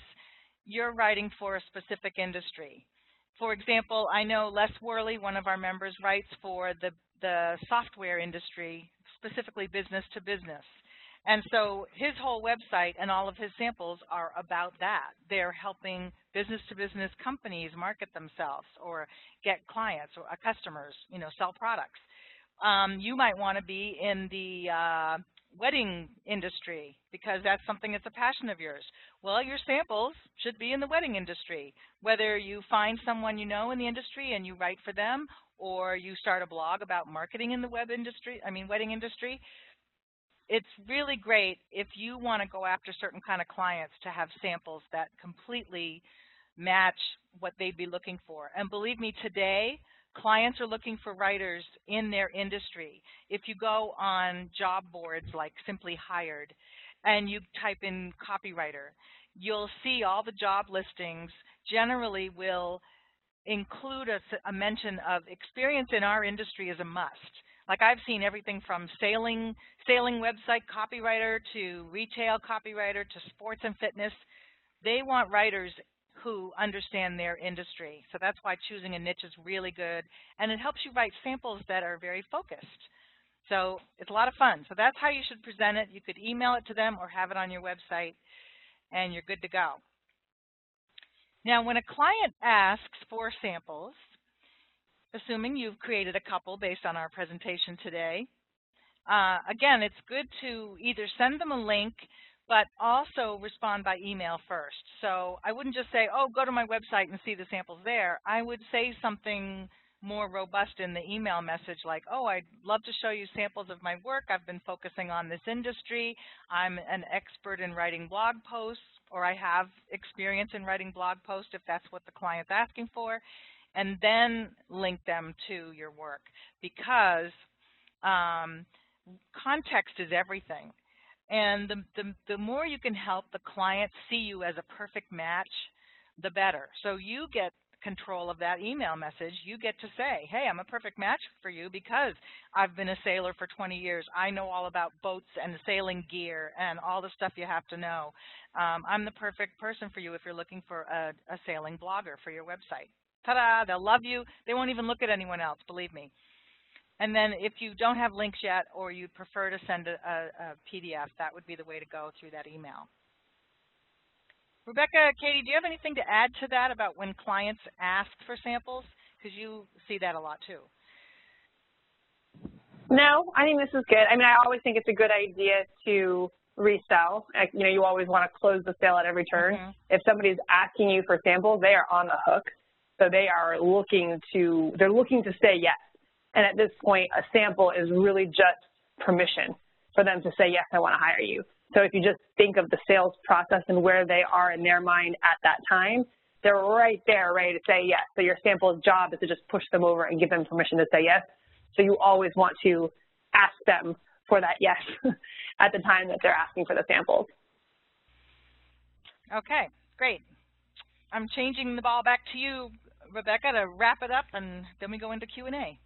you're writing for a specific industry. For example, I know Les Worley, one of our members, writes for the software industry, specifically business to business. And so his whole website and all of his samples are about that. They're helping business-to-business companies market themselves or get clients or customers, you know, sell products. You might want to be in the wedding industry because that's something that's a passion of yours. Well, your samples should be in the wedding industry, whether you find someone you know in the industry and you write for them, or you start a blog about marketing in the wedding industry. It's really great if you want to go after certain kind of clients to have samples that completely match what they'd be looking for. And believe me, today, clients are looking for writers in their industry. If you go on job boards like Simply Hired and you type in copywriter, you'll see all the job listings generally will include a mention of experience in our industry is a must. Like I've seen everything from sailing website copywriter to retail copywriter to sports and fitness. They want writers who understand their industry. So that's why choosing a niche is really good. And it helps you write samples that are very focused. So it's a lot of fun. So that's how you should present it. You could email it to them or have it on your website, and you're good to go. Now, when a client asks for samples, assuming you've created a couple based on our presentation today, again, it's good to either send them a link, but also respond by email first. So I wouldn't just say, oh, go to my website and see the samples there. I would say something more robust in the email message like, oh, I'd love to show you samples of my work. I've been focusing on this industry. I'm an expert in writing blog posts, or I have experience in writing blog posts if that's what the client's asking for, and then link them to your work, because context is everything. And the more you can help the client see you as a perfect match, the better. So you get control of that email message. You get to say, hey, I'm a perfect match for you because I've been a sailor for 20 years. I know all about boats and sailing gear and all the stuff you have to know. I'm the perfect person for you if you're looking for a sailing blogger for your website. Ta-da, they'll love you. They won't even look at anyone else, believe me. And then if you don't have links yet or you prefer to send a PDF, that would be the way to go through that email. Rebecca, Katie, do you have anything to add to that about when clients ask for samples? Because you see that a lot too. No, I think this is good. I mean, I always think it's a good idea to resell. You know, you always want to close the sale at every turn. Mm-hmm. If somebody's asking you for samples, they are on the hook. So they are looking to say yes. And at this point, a sample is really just permission for them to say, yes, I want to hire you. So if you just think of the sales process and where they are in their mind at that time, they're right there ready to say yes. So your sample's job is to just push them over and give them permission to say yes. So you always want to ask them for that yes at the time that they're asking for the samples. Okay, great. I'm changing the ball back to you, Rebecca, to wrap it up, and then we go into Q&A.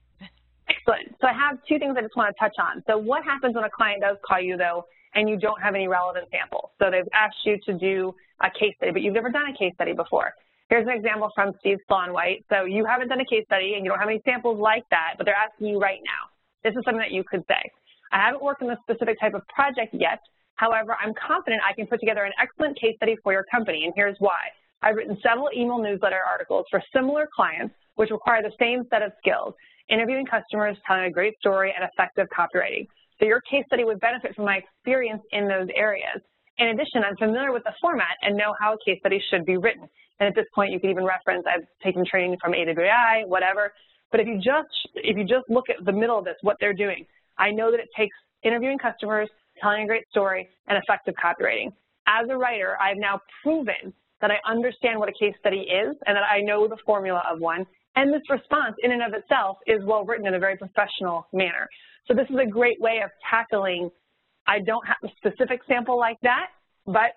Excellent. So I have two things I just want to touch on. So what happens when a client does call you, though, and you don't have any relevant samples? So they've asked you to do a case study, but you've never done a case study before. Here's an example from Steve Sloan-White. So you haven't done a case study, and you don't have any samples like that, but they're asking you right now. This is something that you could say. I haven't worked on this specific type of project yet. However, I'm confident I can put together an excellent case study for your company, and here's why. I've written several email newsletter articles for similar clients which require the same set of skills, interviewing customers, telling a great story, and effective copywriting. So your case study would benefit from my experience in those areas. In addition, I'm familiar with the format and know how a case study should be written. And at this point, you can even reference, I've taken training from AWAI, whatever. But if you just look at the middle of this, what they're doing, I know that it takes interviewing customers, telling a great story, and effective copywriting. As a writer, I've now proven that I understand what a case study is and that I know the formula of one. And this response in and of itself is well written in a very professional manner. So this is a great way of tackling, I don't have a specific sample like that, but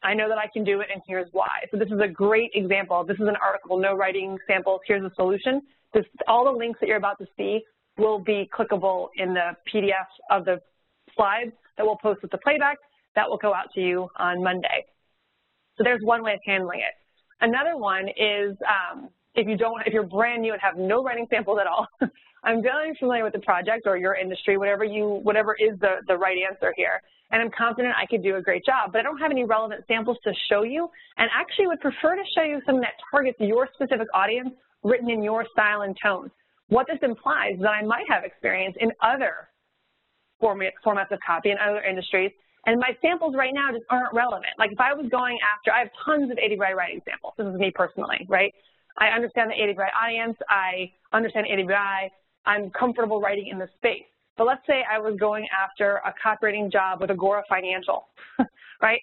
I know that I can do it, and here's why. So this is a great example. This is an article, no writing samples, here's a solution. All the links that you're about to see will be clickable in the PDF of the slides that we'll post with the playback. That will go out to you on Monday. So there's one way of handling it. Another one is if you're brand new and have no writing samples at all, I'm very familiar with the project or your industry, whatever is the right answer here. And I'm confident I could do a great job, but I don't have any relevant samples to show you, and actually would prefer to show you something that targets your specific audience, written in your style and tone. What this implies is that I might have experience in other formats of copy in other industries, and my samples right now just aren't relevant. Like if I was going after, I have tons of AWAI writing samples. This is me personally, right? I understand the AWAI audience. I understand AWAI. I'm comfortable writing in the space. But let's say I was going after a copywriting job with Agora Financial, right?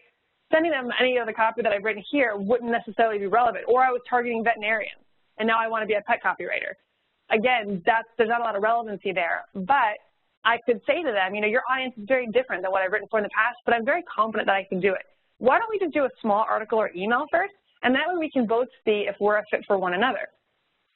Sending them any of the copy that I've written here wouldn't necessarily be relevant. Or I was targeting veterinarians, and now I want to be a pet copywriter. Again, there's not a lot of relevancy there. But I could say to them, your audience is very different than what I've written for in the past, but I'm very confident that I can do it. Why don't we just do a small article or email first, and that way we can both see if we're a fit for one another.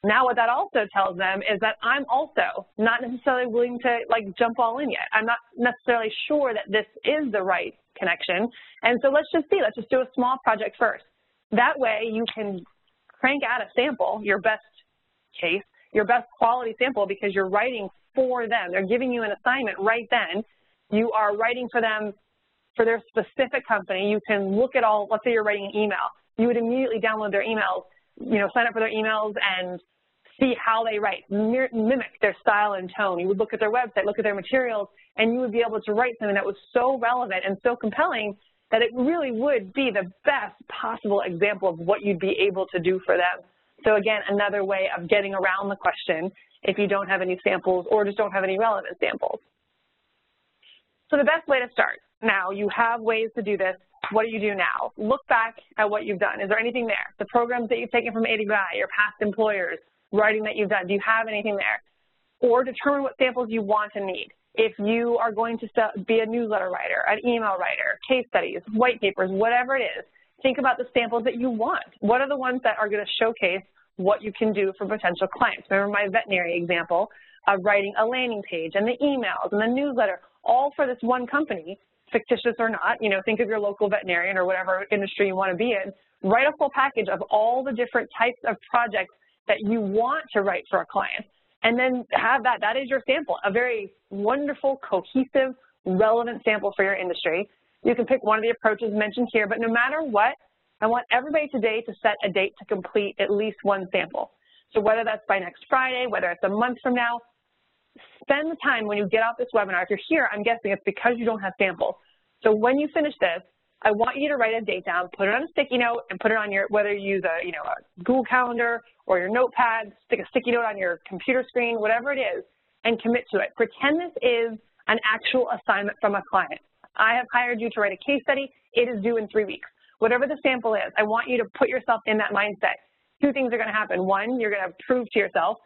Now what that also tells them is that I'm also not necessarily willing to jump all in yet. I'm not necessarily sure that this is the right connection, and so let's just do a small project first. That way you can crank out a sample, your best case, your best quality sample, because you're writing for them. They're giving you an assignment right then. You are writing for them for their specific company. You can look at all, let's say you're writing an email. You would immediately download their emails, sign up for their emails and see how they write, mimic their style and tone. You would look at their website, look at their materials, and you would be able to write something that was so relevant and so compelling that it really would be the best possible example of what you'd be able to do for them. So again, another way of getting around the question if you don't have any samples or just don't have any relevant samples. So the best way to start. Now, you have ways to do this. What do you do now? Look back at what you've done. Is there anything there? The programs that you've taken from AWAI, your past employers, writing that you've done, do you have anything there? Or determine what samples you want and need. If you are going to be a newsletter writer, an email writer, case studies, white papers, whatever it is, think about the samples that you want. What are the ones that are going to showcase what you can do for potential clients? Remember my veterinary example of writing a landing page and the emails and the newsletter, all for this one company, fictitious or not. Think of your local veterinarian or whatever industry you want to be in. Write a full package of all the different types of projects that you want to write for a client, and then have that is your sample, a very wonderful, cohesive, relevant sample for your industry. You can pick one of the approaches mentioned here, but no matter what, I want everybody today to set a date to complete at least one sample. So whether that's by next Friday, whether it's a month from now, spend the time when you get off this webinar. If you're here, I'm guessing it's because you don't have samples. So when you finish this, I want you to write a date down, put it on a sticky note, and put it on your, whether you use a Google Calendar or your notepad, stick a sticky note on your computer screen, whatever it is, and commit to it. Pretend this is an actual assignment from a client. I have hired you to write a case study. It is due in 3 weeks. Whatever the sample is, I want you to put yourself in that mindset. Two things are going to happen. One, you're going to prove to yourself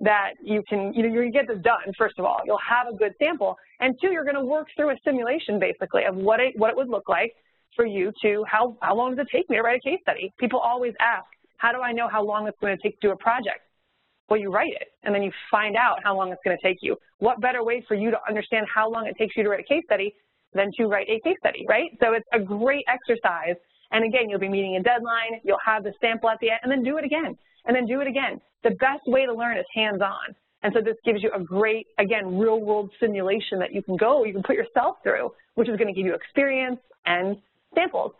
that you can, you're going to get this done, first of all. You'll have a good sample. And two, you're going to work through a simulation, basically, of what it would look like for you to, how long does it take me to write a case study? People always ask, how do I know how long it's going to take to do a project? Well, you write it, and then you find out how long it's going to take you. What better way for you to understand how long it takes you to write a case study than to write a case study, right? So it's a great exercise. And again, you'll be meeting a deadline, you'll have the sample at the end, and then do it again, and then do it again. The best way to learn is hands-on. And so this gives you a great, again, real-world simulation that you can put yourself through, which is going to give you experience and samples.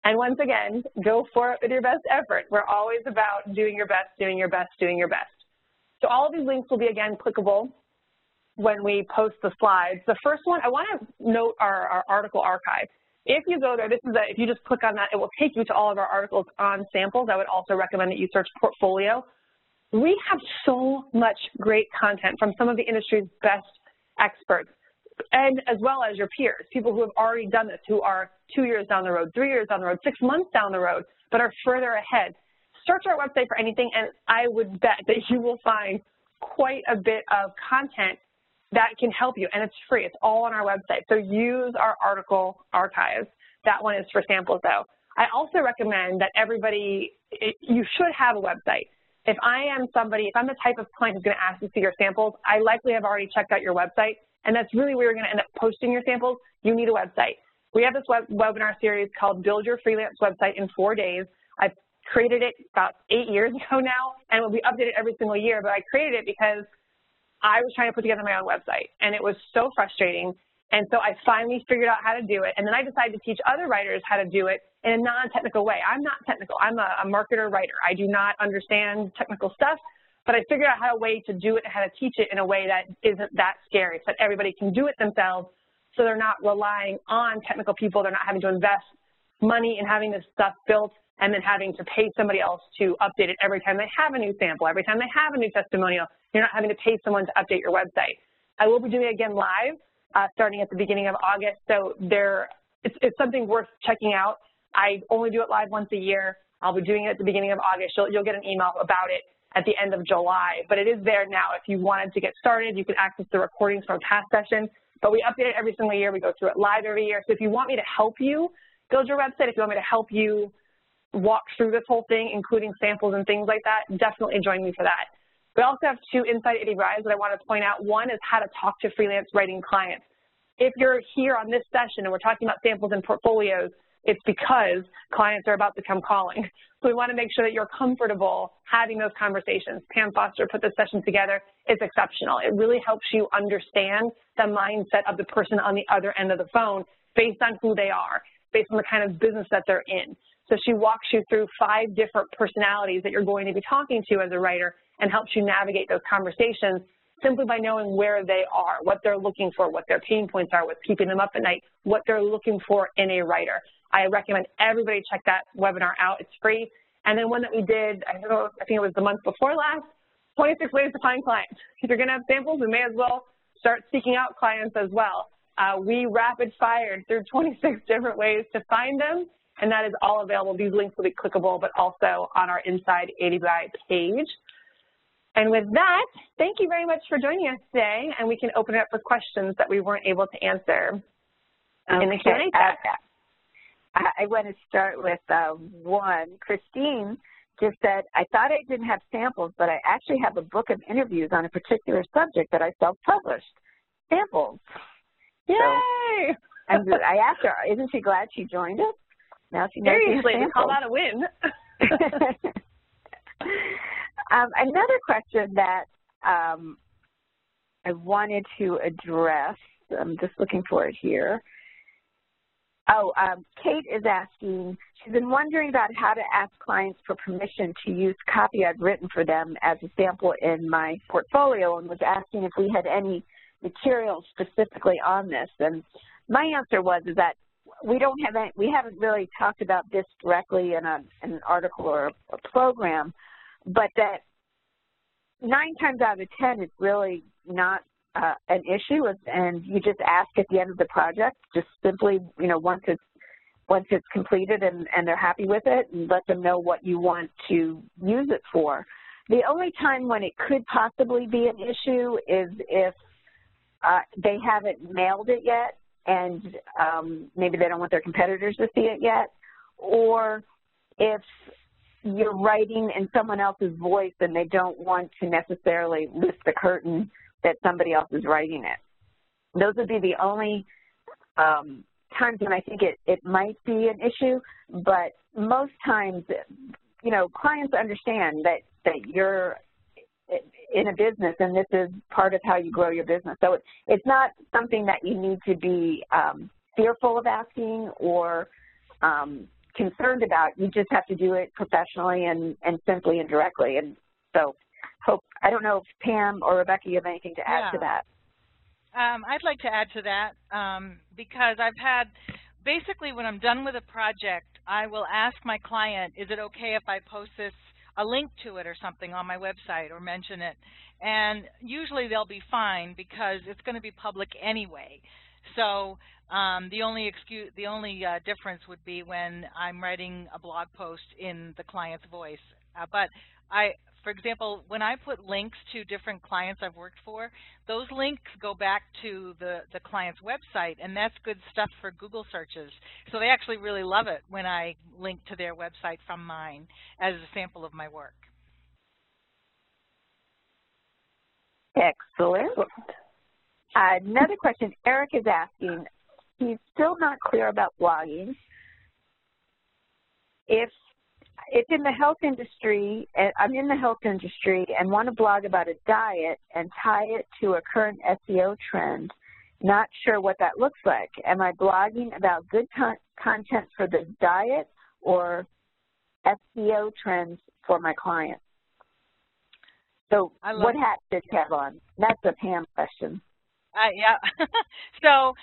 And once again, go for it with your best effort. We're always about doing your best, doing your best, doing your best. So all of these links will be, again, clickable when we post the slides. The first one, I want to note our article archive. If you go there, if you just click on that, it will take you to all of our articles on samples. I would also recommend that you search portfolio. We have so much great content from some of the industry's best experts, and as well as your peers, people who have already done this, who are 2 years down the road, 3 years down the road, 6 months down the road, but are further ahead. Search our website for anything, and I would bet that you will find quite a bit of content that can help you, and it's free. It's all on our website. So use our article archives. That one is for samples, though. I also recommend that you should have a website. If I'm the type of client who's going to ask to see your samples, I likely have already checked out your website, and that's really where you're going to end up posting your samples. You need a website. We have this webinar series called Build Your Freelance Website in 4 Days. I've created it about 8 years ago now, and it will be updated every single year, but I created it because I was trying to put together my own website, and it was so frustrating. And so I finally figured out how to do it, and then I decided to teach other writers how to do it in a non-technical way. I'm not technical. I'm a marketer writer. I do not understand technical stuff, but I figured out a way to do it and how to teach it in a way that isn't that scary, so that everybody can do it themselves, so they're not relying on technical people. They're not having to invest money in having this stuff built and then having to pay somebody else to update it every time they have a new sample, every time they have a new testimonial. You're not having to pay someone to update your website. I will be doing it again live starting at the beginning of August, so it's something worth checking out. I only do it live once a year. I'll be doing it at the beginning of August. You'll get an email about it at the end of July, but it is there now. If you wanted to get started, you can access the recordings from past sessions, but we update it every single year. We go through it live every year. So if you want me to help you build your website, if you want me to help you walk through this whole thing, including samples and things like that, definitely join me for that. We also have 2 Inside AWAIs that I want to point out. One is how to talk to freelance writing clients. If you're here on this session and we're talking about samples and portfolios, it's because clients are about to come calling. So we want to make sure that you're comfortable having those conversations. Pam Foster put this session together. It's exceptional. It really helps you understand the mindset of the person on the other end of the phone based on who they are, based on the kind of business that they're in. So she walks you through 5 different personalities that you're going to be talking to as a writer and helps you navigate those conversations simply by knowing where they are, what they're looking for, what their pain points are, what's keeping them up at night, what they're looking for in a writer. I recommend everybody check that webinar out. It's free. And then one that we did, I think it was the month before last, 26 ways to find clients. If you're going to have samples, we may as well start seeking out clients as well. We rapid fired through 26 different ways to find them, and that is all available. These links will be clickable, but also on our Inside AWAI page. And with that, thank you very much for joining us today, and we can open it up for questions that we weren't able to answer in the Q&A chat. I want to start with one. Christine just said, I thought I didn't have samples, but I actually have a book of interviews on a particular subject that I self-published. Samples. Yay! So, I asked her, isn't she glad she joined us? Now she knows seriously, we call that a win. Another question that I wanted to address, I'm just looking for it here. Kate is asking, she's been wondering about how to ask clients for permission to use copy I've written for them as a sample in my portfolio, and was asking if we had any materials specifically on this. And my answer was that we haven't really talked about this directly in an article or a program, but that 9 times out of 10 it's really not an issue, and you just ask at the end of the project, just simply, once it's completed and they're happy with it, and let them know what you want to use it for. The only time when it could possibly be an issue is if they haven't mailed it yet, and maybe they don't want their competitors to see it yet, or if you're writing in someone else's voice and they don't want to necessarily lift the curtain that somebody else is writing it. Those would be the only times when I think it might be an issue, but most times, clients understand that in a business, and this is part of how you grow your business. So it's not something that you need to be fearful of asking or concerned about. You just have to do it professionally and simply and directly. And so I don't know if Pam or Rebecca, you have anything to add to that. I'd like to add to that because I've had, basically when I'm done with a project, I will ask my client, is it okay if I post a link to it or something on my website or mention it? And usually they'll be fine because it's going to be public anyway. So the only difference would be when I'm writing a blog post in the client's voice. But for example, when I put links to different clients I've worked for, those links go back to the client's website, and that's good stuff for Google searches. So they actually really love it when I link to their website from mine as a sample of my work. Excellent. Another question Eric is asking, he's still not clear about blogging. If in the health industry, I'm in the health industry and want to blog about a diet and tie it to a current SEO trend, not sure what that looks like. Am I blogging about good content for the diet or SEO trends for my clients? So what hat does he have on? That's a Pam question. Yeah. So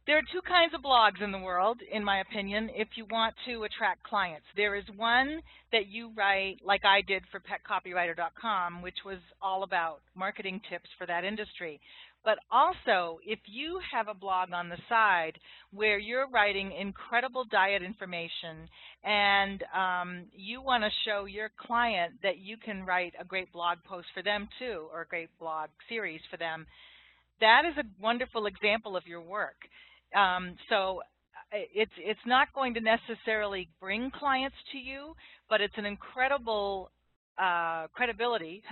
there are two kinds of blogs in the world, in my opinion, if you want to attract clients. There is one that you write, like I did for petcopywriter.com, which was all about marketing tips for that industry. But also, if you have a blog on the side where you're writing incredible diet information and you want to show your client that you can write a great blog post for them too, or a great blog series for them, that is a wonderful example of your work. So it's not going to necessarily bring clients to you, but it's an incredible credibility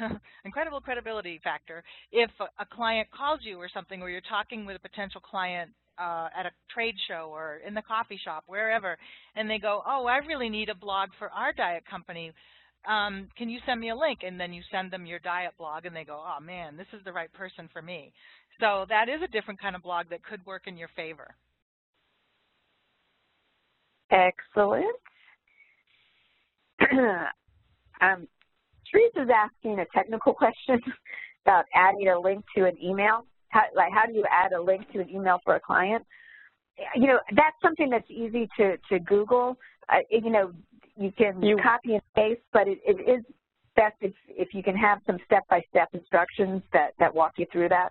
factor. If a client calls you or something, or you're talking with a potential client at a trade show or in the coffee shop, wherever, and they go, oh, I really need a blog for our diet company. Can you send me a link? And then you send them your diet blog, and they go, oh, man, this is the right person for me. So that is a different kind of blog that could work in your favor. Excellent. Teresa's asking a technical question about adding a link to an email. How do you add a link to an email for a client? You know, that's something that's easy to Google. You know, you can copy and paste, but it is best if you can have some step-by-step instructions that walk you through that.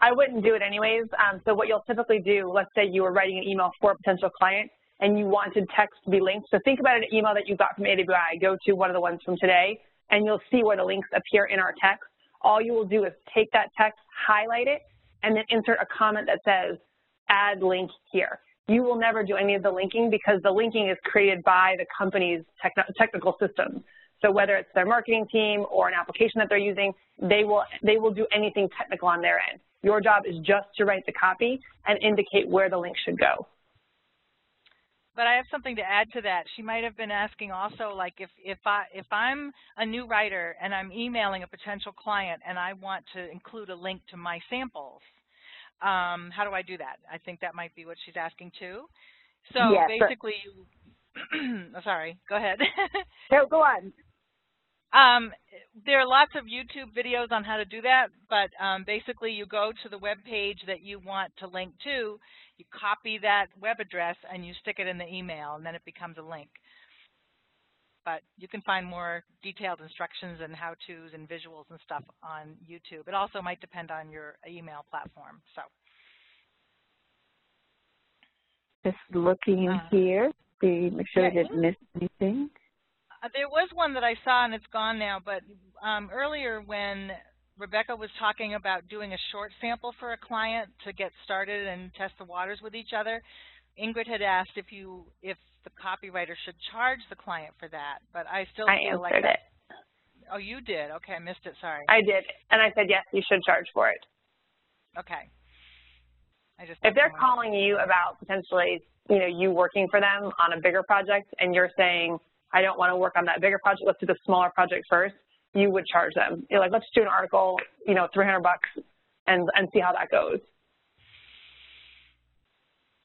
I wouldn't do it anyways. So what you'll typically do, let's say you were writing an email for a potential client and you wanted text to be linked. So think about an email that you got from AWI. Go to one of the ones from today, and you'll see where the links appear in our text. All you will do is take that text, highlight it, and then insert a comment that says, add link here. You will never do any of the linking because the linking is created by the company's technical systems. So whether it's their marketing team or an application that they're using, they will do anything technical on their end. Your job is just to write the copy and indicate where the link should go. But I have something to add to that. She might have been asking also, like, if I'm a new writer and I'm emailing a potential client and I want to include a link to my samples, how do I do that? I think that might be what she's asking too. So yes, basically, sorry, go ahead. No, go on. There are lots of YouTube videos on how to do that, but basically you go to the web page that you want to link to, you copy that web address, and you stick it in the email, and then it becomes a link. But you can find more detailed instructions and how-tos and visuals and stuff on YouTube. It also might depend on your email platform. So, just looking here, make sure I didn't miss anything. There was one that I saw, and it's gone now, but earlier when Rebecca was talking about doing a short sample for a client to get started and test the waters with each other, Ingrid had asked if the copywriter should charge the client for that, but I still feel like answered it. Oh, you did? Okay, I missed it, sorry. I did, and I said, yes, you should charge for it. Okay. If they're calling you about potentially, you working for them on a bigger project and you're saying, I don't want to work on that bigger project, let's do the smaller project first, you would charge them. You're like, let's do an article, you know, $300 and see how that goes.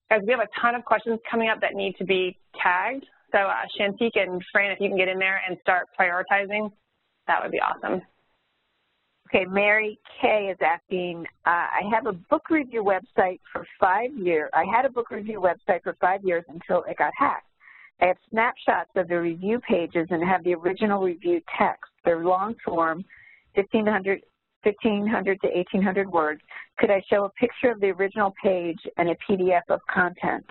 Guys, we have a ton of questions coming up that need to be tagged. So Shantique and Fran, if you can get in there and start prioritizing, that would be awesome. Okay, Mary Kay is asking, I have a book review website for 5 years. I had a book review website for 5 years until it got hacked. I have snapshots of the review pages and have the original review text. They're long form, 1,500 to 1,800 words. Could I show a picture of the original page and a PDF of content?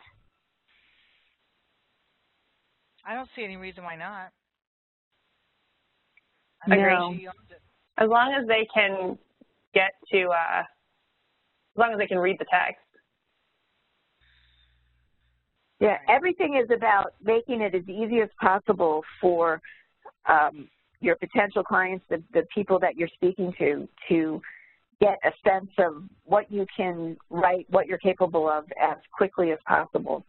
I don't see any reason why not. No. She owns it. As long as they can get to, as long as they can read the text. Yeah, everything is about making it as easy as possible for your potential clients, the people that you're speaking to get a sense of what you can write, what you're capable of as quickly as possible.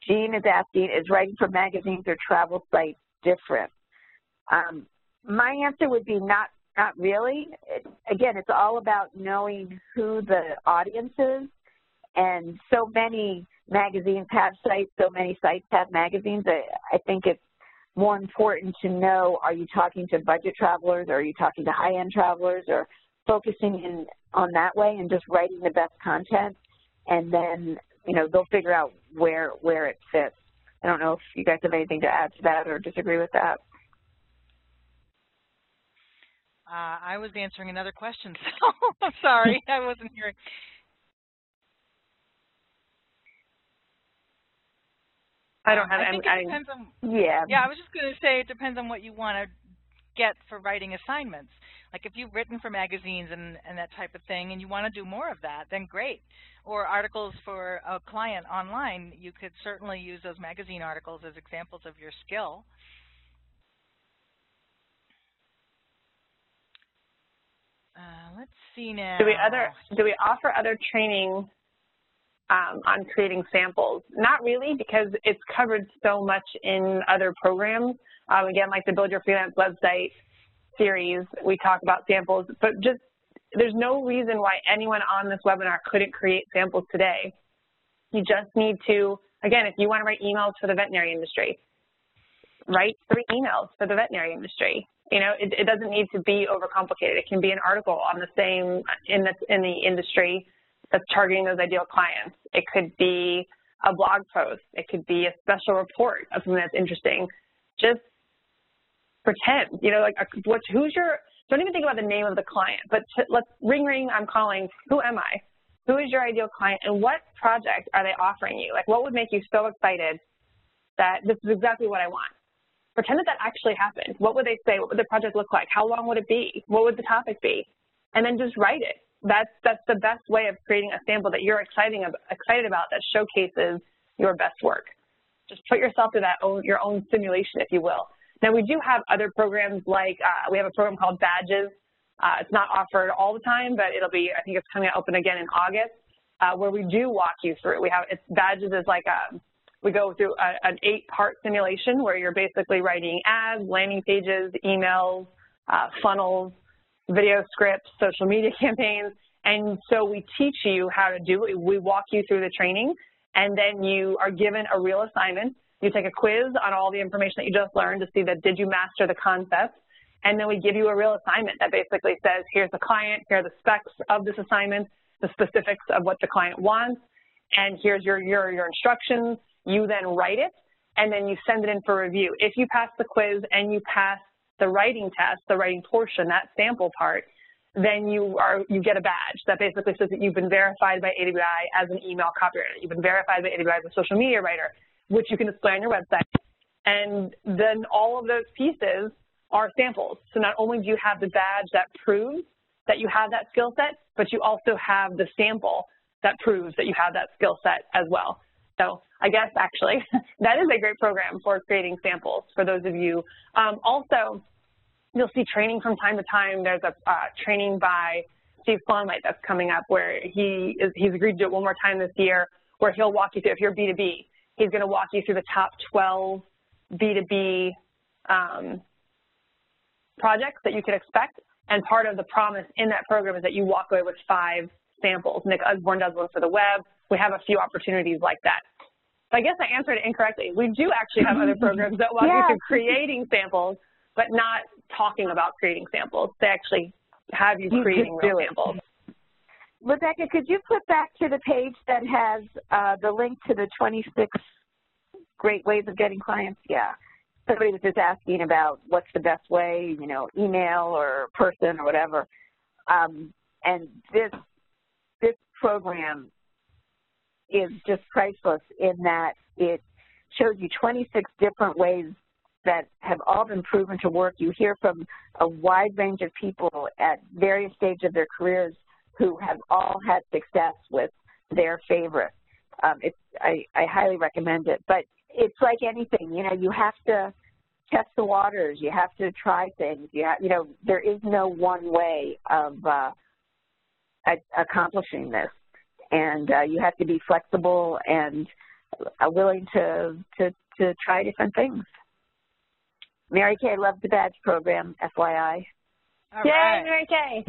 Jean is asking, is writing for magazines or travel sites different? My answer would be not really. Again, it's all about knowing who the audience is, and so many magazines have sites, so many sites have magazines. I think it's more important to know, are you talking to budget travelers, or are you talking to high-end travelers, or focusing in on that way and just writing the best content, and then, you know, they'll figure out where it fits. I don't know if you guys have anything to add to that or disagree with that. I was answering another question, so I'm sorry, I wasn't hearing. I don't have any. Yeah. Yeah, I was just going to say it depends on what you want to get for writing assignments. Like if you've written for magazines and that type of thing and you want to do more of that, then great. Or articles for a client online, you could certainly use those magazine articles as examples of your skill. Let's see now. Do we offer other training on creating samples? Not really, because it's covered so much in other programs. Again, like the Build Your Freelance website series, we talk about samples, but just there's no reason why anyone on this webinar couldn't create samples today. You just need to, again, if you want to write emails for the veterinary industry, write 3 emails for the veterinary industry. You know, it doesn't need to be overcomplicated. It can be an article on the same, in the industry that's targeting those ideal clients. It could be a blog post. It could be a special report of something that's interesting. Just pretend, you know, like who's your, don't even think about the name of the client, but let's ring, I'm calling, who am I? Who is your ideal client, and what project are they offering you? Like, what would make you so excited that this is exactly what I want? Pretend that actually happened. What would they say? What would the project look like? How long would it be? What would the topic be? And then just write it. That's the best way of creating a sample that you're excited about, that showcases your best work. Just put yourself through your own simulation, if you will. Now, we do have other programs like, we have a program called Badges. It's not offered all the time, but it'll be, I think it's coming out open again in August, where we do walk you through. Badges is like we go through an 8-part simulation where you're basically writing ads, landing pages, emails, funnels, video scripts, social media campaigns. And so we teach you how to do it. We walk you through the training, and then you are given a real assignment. You take a quiz on all the information that you just learned to see that did you master the concept, and then we give you a real assignment that basically says, here's the client, here are the specs of this assignment, the specifics of what the client wants, and here's your instructions. You then write it, and then you send it in for review. If you pass the quiz and you pass the writing test, the writing portion, that sample part, then you get a badge that basically says that you've been verified by AWAI as an email copywriter. You've been verified by AWAI as a social media writer, which you can display on your website. And then all of those pieces are samples. So not only do you have the badge that proves that you have that skill set, but you also have the sample that proves that you have that skill set as well. So I guess actually that is a great program for creating samples for those of you. Also, you'll see training from time to time. There's a training by Steve Flownlight that's coming up where he's agreed to do it one more time this year, where he'll walk you through, if you're B2B, he's going to walk you through the top 12 B2B projects that you could expect. And part of the promise in that program is that you walk away with 5 samples. Nick Usborne does one for the web. We have a few opportunities like that. So I guess I answered it incorrectly. We do actually have other programs that walk you through creating samples, but not talking about creating samples. They actually have you creating real samples. Rebecca, could you put back to the page that has the link to the 26 great ways of getting clients? Yeah. Somebody was just asking about what's the best way, you know, email or person or whatever. And this program is just priceless in that it shows you 26 different ways that have all been proven to work. You hear from a wide range of people at various stages of their careers who have all had success with their favorite. I highly recommend it. But it's like anything, you know, you have to test the waters. You have to try things. You know, there is no one way of accomplishing this. And you have to be flexible and willing to try different things. Mary Kay loves the badge program, FYI. All Yay, right. Mary Kay.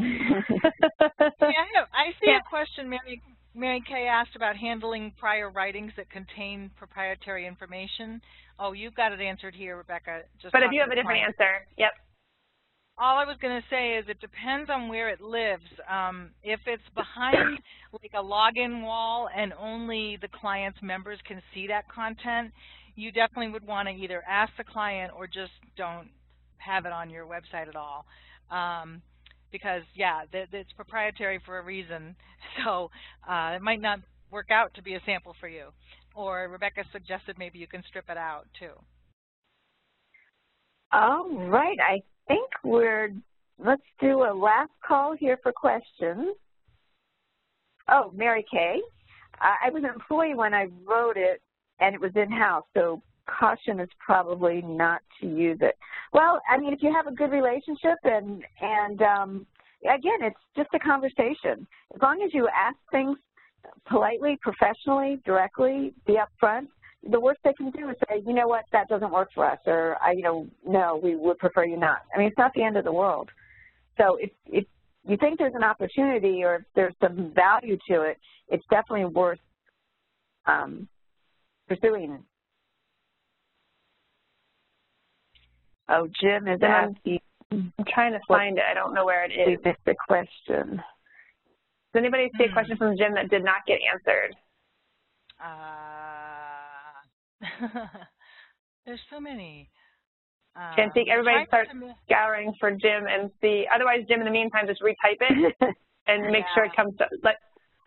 I see a question Mary Kay asked about handling prior writings that contain proprietary information. Oh, you've got it answered here, Rebecca. But if you have a different answer, yep. All I was going to say is it depends on where it lives. If it's behind like a login wall and only the client's members can see that content, you definitely would want to either ask the client or just don't have it on your website at all. Because, yeah, it's proprietary for a reason, so it might not work out to be a sample for you. Or Rebecca suggested maybe you can strip it out, too. All right. I think let's do a last call here for questions. Oh, Mary Kay. I was an employee when I wrote it, and it was in-house, so caution is probably not to use it. Well, I mean, if you have a good relationship and again, it's just a conversation. As long as you ask things politely, professionally, directly, be upfront, the worst they can do is say, you know what, that doesn't work for us, or, you know, no, we would prefer you not. I mean, it's not the end of the world. So if you think there's an opportunity or if there's some value to it, it's definitely worth pursuing. Oh, Jim is asking. I'm trying to find it. I don't know where it is. We missed the question. Does anybody see a question from Jim that did not get answered? There's so many. Chantique, everybody start scouring for Jim and see. Otherwise, Jim, in the meantime, just retype it and make sure it comes to,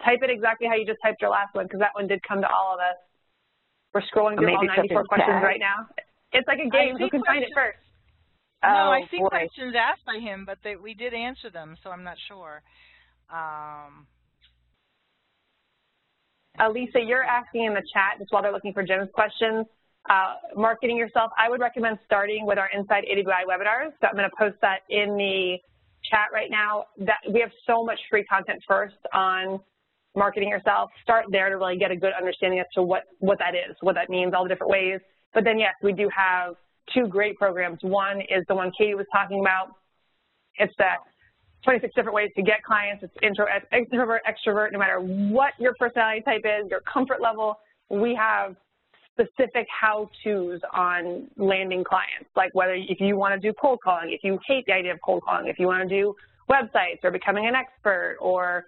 type it exactly how you just typed your last one, because that one did come to all of us. We're scrolling through all 94 questions right now. It's like a game. Who can find it first? No, I see questions asked by him, but we did answer them, so I'm not sure. Lisa, you're asking in the chat, just while they're looking for Jim's questions, marketing yourself. I would recommend starting with our Inside AWAI webinars. So I'm going to post that in the chat right now. We have so much free content first on marketing yourself. Start there to really get a good understanding as to what that is, what that means, all the different ways. But then, yes, we do have 2 great programs. One is the one Katie was talking about. It's the 26 different ways to get clients. It's introvert, extrovert, no matter what your personality type is, your comfort level. We have specific how-tos on landing clients, like if you want to do cold calling, if you hate the idea of cold calling, if you want to do websites or becoming an expert or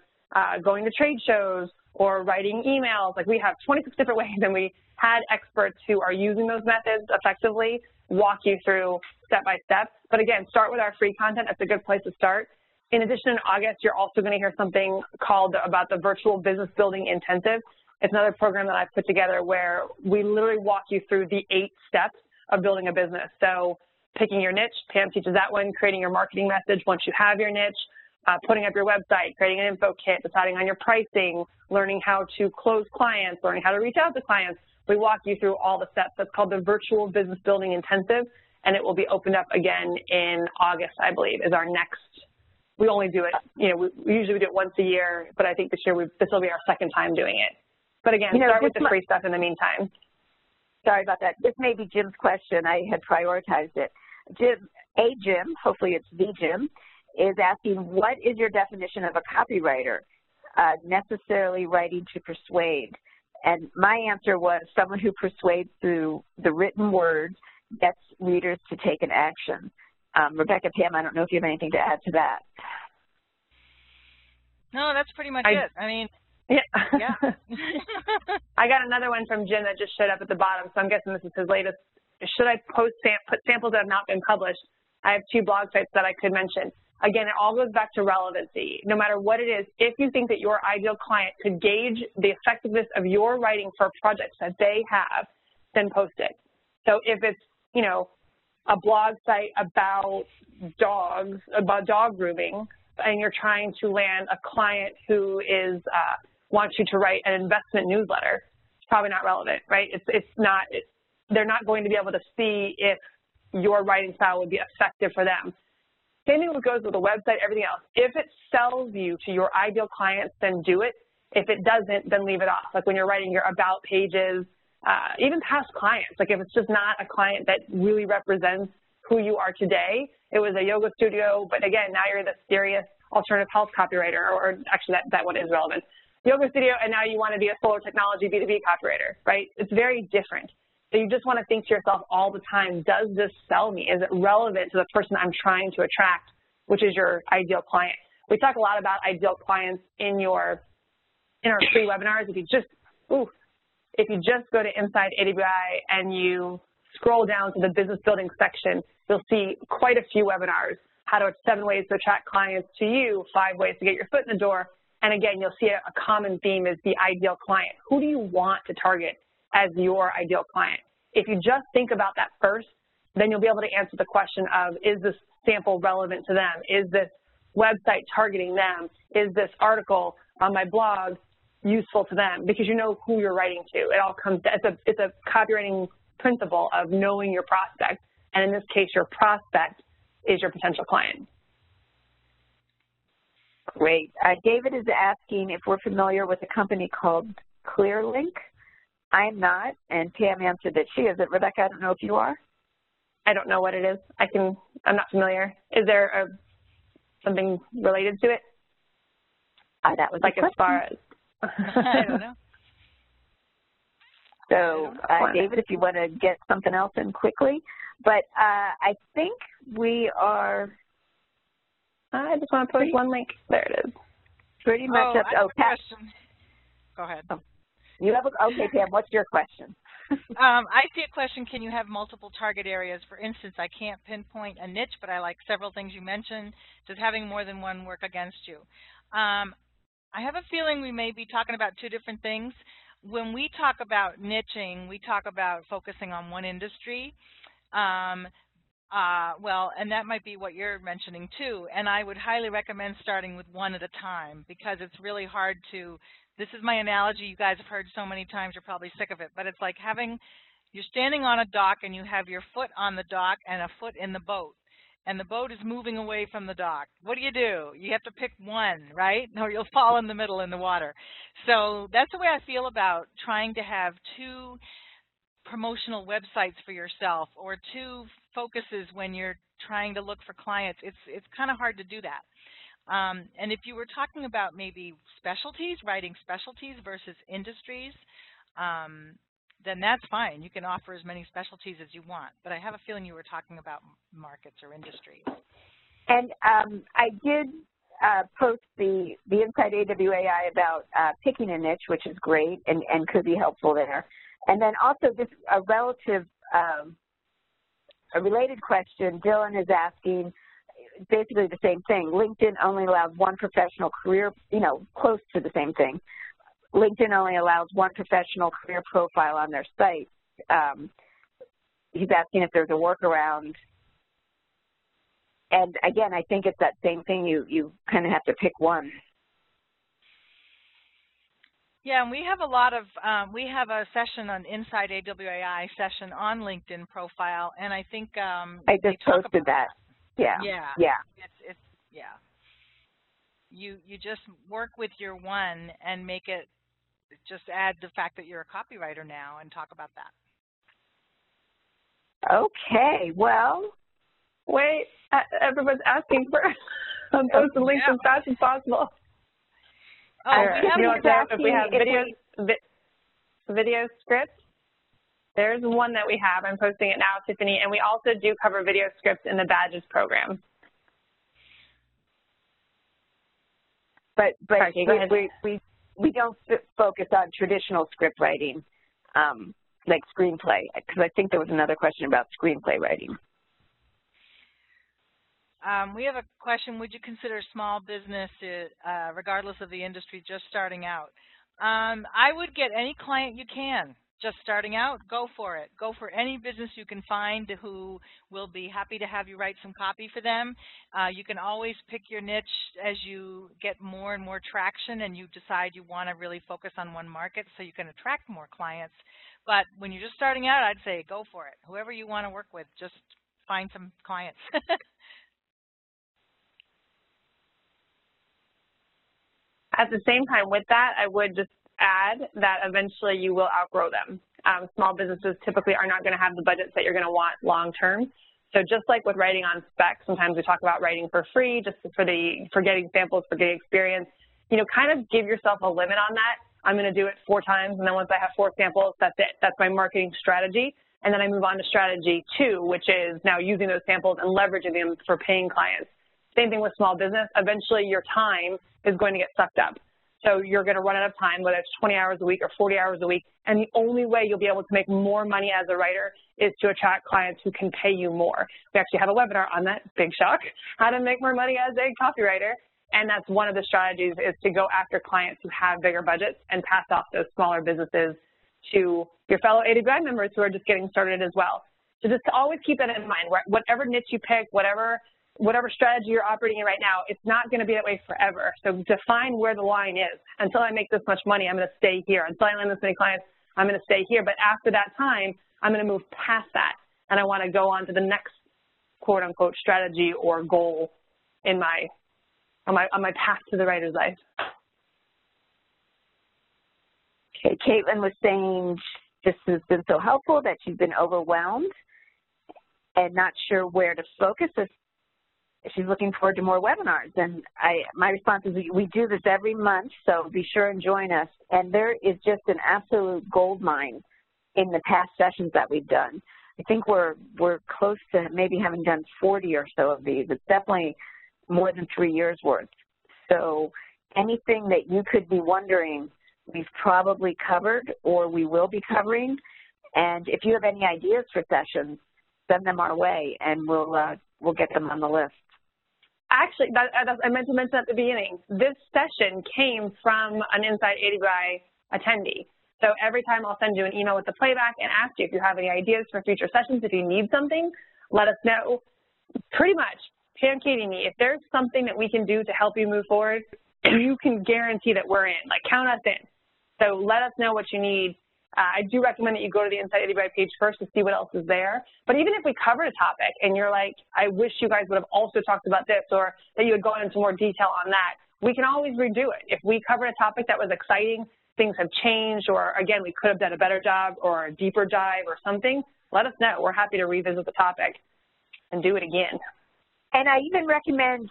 going to trade shows or writing emails. Like, we have 26 different ways, and we had experts who are using those methods effectively walk you through step by step. But again, start with our free content. That's a good place to start. In addition, in August, you're also going to hear something called about the Virtual Business Building Intensive. It's another program that I've put together where we literally walk you through the 8 steps of building a business. So picking your niche, Pam teaches that one, creating your marketing message once you have your niche, putting up your website, creating an info kit, deciding on your pricing, learning how to close clients, learning how to reach out to clients. We walk you through all the steps. That's called the Virtual Business Building Intensive, and it will be opened up again in August, I believe, is our next. We only do it, we usually do it once a year, but I think this year this will be our 2nd time doing it. But again, start with the free stuff in the meantime. Sorry about that. This may be Jim's question. I had prioritized it. Jim, hopefully it's the Jim, is asking, what is your definition of a copywriter? Necessarily writing to persuade. And my answer was someone who persuades through the written word, gets readers to take an action. Rebecca, Pam, I don't know if you have anything to add to that. No, that's pretty much it. I mean, yeah. I got another one from Jim that just showed up at the bottom, so I'm guessing this is his latest. Should I put samples that have not been published? I have 2 blog sites that I could mention. Again, it all goes back to relevancy. No matter what it is, if you think that your ideal client could gauge the effectiveness of your writing for projects that they have, then post it. So if it's, you know, a blog site about dogs, about dog grooming, and you're trying to land a client who is wants you to write an investment newsletter, it's probably not relevant, right? They're not going to be able to see if your writing style would be effective for them. Same thing goes with the website, everything else. If it sells you to your ideal clients, then do it. If it doesn't, then leave it off. Like when you're writing your about pages, even past clients, like if it's just not a client that really represents who you are today, it was a yoga studio, but again, now you're the serious alternative health copywriter, or actually that one is relevant. Yoga studio, and now you want to be a solar technology B2B copywriter, right? It's very different. So you just want to think to yourself all the time, does this sell me? Is it relevant to the person I'm trying to attract, which is your ideal client? We talk a lot about ideal clients in our free webinars. If you just go to Inside AWAI and you scroll down to the business building section, you'll see quite a few webinars. How to 7 ways to attract clients to you, 5 ways to get your foot in the door. And again, you'll see a common theme is the ideal client. Who do you want to target as your ideal client? If you just think about that first, then you'll be able to answer the question of, is this sample relevant to them? Is this website targeting them? Is this article on my blog useful to them? Because you know who you're writing to. It all comes, it's a copywriting principle of knowing your prospect. And in this case, your prospect is your potential client. Great. David is asking if we're familiar with a company called ClearLink. I'm not, and Pam answered that she is. Rebecca, I don't know if you are. I don't know what it is. I'm not familiar. Is there something related to it? That was like as far as I don't know. So, David, if you want to get something else in quickly. But I think we are. I just want to post one link. There it is. Pretty much up. Oh, Pat. Go ahead. Oh. You have okay, Pam. What's your question? I see a question. Can you have multiple target areas? For instance, I can't pinpoint a niche, but I like several things you mentioned. Does having more than one work against you? I have a feeling we may be talking about 2 different things. When we talk about niching, we talk about focusing on one industry. Well, and that might be what you're mentioning too. And I would highly recommend starting with one at a time, because it's really hard to. This is my analogy you guys have heard so many times, you're probably sick of it, but it's like you're standing on a dock and you have your foot on the dock and a foot in the boat, and the boat is moving away from the dock. What do? You have to pick one, right? Or you'll fall in the middle in the water. So that's the way I feel about trying to have 2 promotional websites for yourself or 2 focuses when you're trying to look for clients. It's kind of hard to do that. And if you were talking about maybe specialties, writing specialties versus industries, then that's fine. You can offer as many specialties as you want. But I have a feeling you were talking about markets or industries. And I did post the Inside AWAI about picking a niche, which is great and could be helpful there. And then also just a related question, Dylan is asking, basically the same thing. LinkedIn only allows one professional career, close to the same thing. LinkedIn only allows one professional career profile on their site. He's asking if there's a workaround. And again, I think it's that same thing. You kind of have to pick one. Yeah, and we have a lot of, we have a session on Inside AWAI session on LinkedIn profile, and I think I just posted that. Yeah. Yeah. Yeah. Yeah. You just work with your one and make it just add the fact that you're a copywriter now and talk about that. Okay, well. Wait, everyone's asking for I'm posting links as fast as possible. Oh, if we have video scripts, there's one that we have. I'm posting it now, Tiffany, and we also do cover video scripts in the Badges program. But we don't focus on traditional script writing, like screenplay, because I think there was another question about screenplay writing. We have a question, would you consider small business, regardless of the industry, just starting out? I would get any client you can. Just starting out, go for it. Go for any business you can find who will be happy to have you write some copy for them. You can always pick your niche as you get more and more traction and you decide you want to really focus on one market so you can attract more clients. But when you're just starting out, I'd say go for it. Whoever you want to work with, just find some clients. At the same time with that, I would just add that eventually you will outgrow them. Small businesses typically are not going to have the budgets that you're going to want long term. So just like with writing on Spec, sometimes we talk about writing for free, just for getting samples, for getting experience. You know, kind of give yourself a limit on that. I'm going to do it 4 times, and then once I have 4 samples, that's it. That's my marketing strategy. And then I move on to strategy 2, which is now using those samples and leveraging them for paying clients. Same thing with small business. Eventually, your time is going to get sucked up. So you're going to run out of time, whether it's 20 hours a week or 40 hours a week, and the only way you'll be able to make more money as a writer is to attract clients who can pay you more. We actually have a webinar on that, big shock, how to make more money as a copywriter, and that's one of the strategies is to go after clients who have bigger budgets and pass off those smaller businesses to your fellow AWAI members who are just getting started as well. So just to always keep that in mind, whatever niche you pick, whatever strategy you're operating in right now, it's not going to be that way forever. So define where the line is. Until I make this much money, I'm going to stay here. Until I land this many clients, I'm going to stay here. But after that time, I'm going to move past that, and I want to go on to the next quote-unquote strategy or goal in on my path to the writer's life. Okay, Caitlin was saying this has been so helpful that she's been overwhelmed and not sure where to focus. She's looking forward to more webinars, and my response is we do this every month, so be sure and join us. And there is just an absolute gold mine in the past sessions that we've done. I think we're close to maybe having done 40 or so of these. It's definitely more than 3 years worth. So anything that you could be wondering, we've probably covered or we will be covering. And if you have any ideas for sessions, send them our way, and we'll get them on the list. Actually, I meant to mention at the beginning, this session came from an Inside AWAI attendee. So every time I'll send you an email with the playback and ask you if you have any ideas for future sessions. If you need something, let us know. Pretty much, pancaking me. If there's something that we can do to help you move forward, you can guarantee that we're in. Like, count us in. So let us know what you need. I do recommend that you go to the Inside AWAI page first to see what else is there. But even if we covered a topic and you're like, I wish you guys would have also talked about this, or that you had gone into more detail on that, we can always redo it. If we covered a topic that was exciting, things have changed, or again, we could have done a better job or a deeper dive or something, let us know. We're happy to revisit the topic and do it again. And I even recommend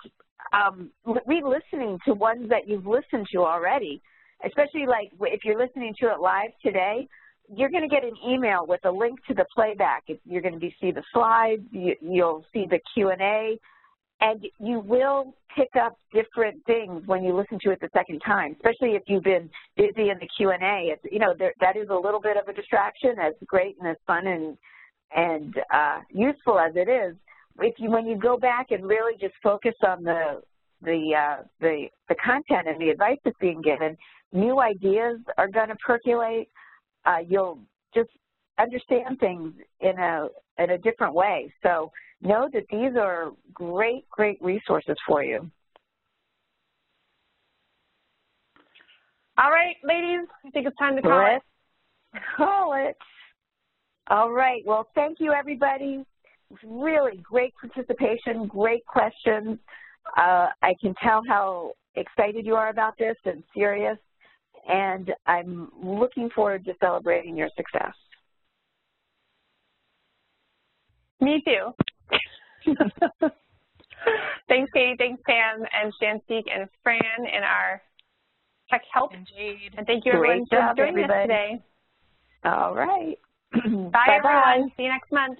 re-listening to ones that you've listened to already. Especially like if you're listening to it live today, you're going to get an email with a link to the playback. You're going to see the slides, you'll see the Q&A, and you will pick up different things when you listen to it the second time, especially if you've been busy in the Q&A. You know, that is a little bit of a distraction, as great and as fun and useful as it is. When you go back and really just focus on the content and the advice that's being given, new ideas are going to percolate. You'll just understand things in a different way. So know that these are great resources for you. All right, ladies, I think it's time to call it. Call it. All right. Well, thank you, everybody. Really great participation, great questions. I can tell how excited you are about this and serious. and I'm looking forward to celebrating your success. Me too. Thanks, Katie. Thanks, Pam and Shantik and Fran and our tech help. And Jade. And thank you, everyone, for joining us today. All right. Bye, everyone. See you next month.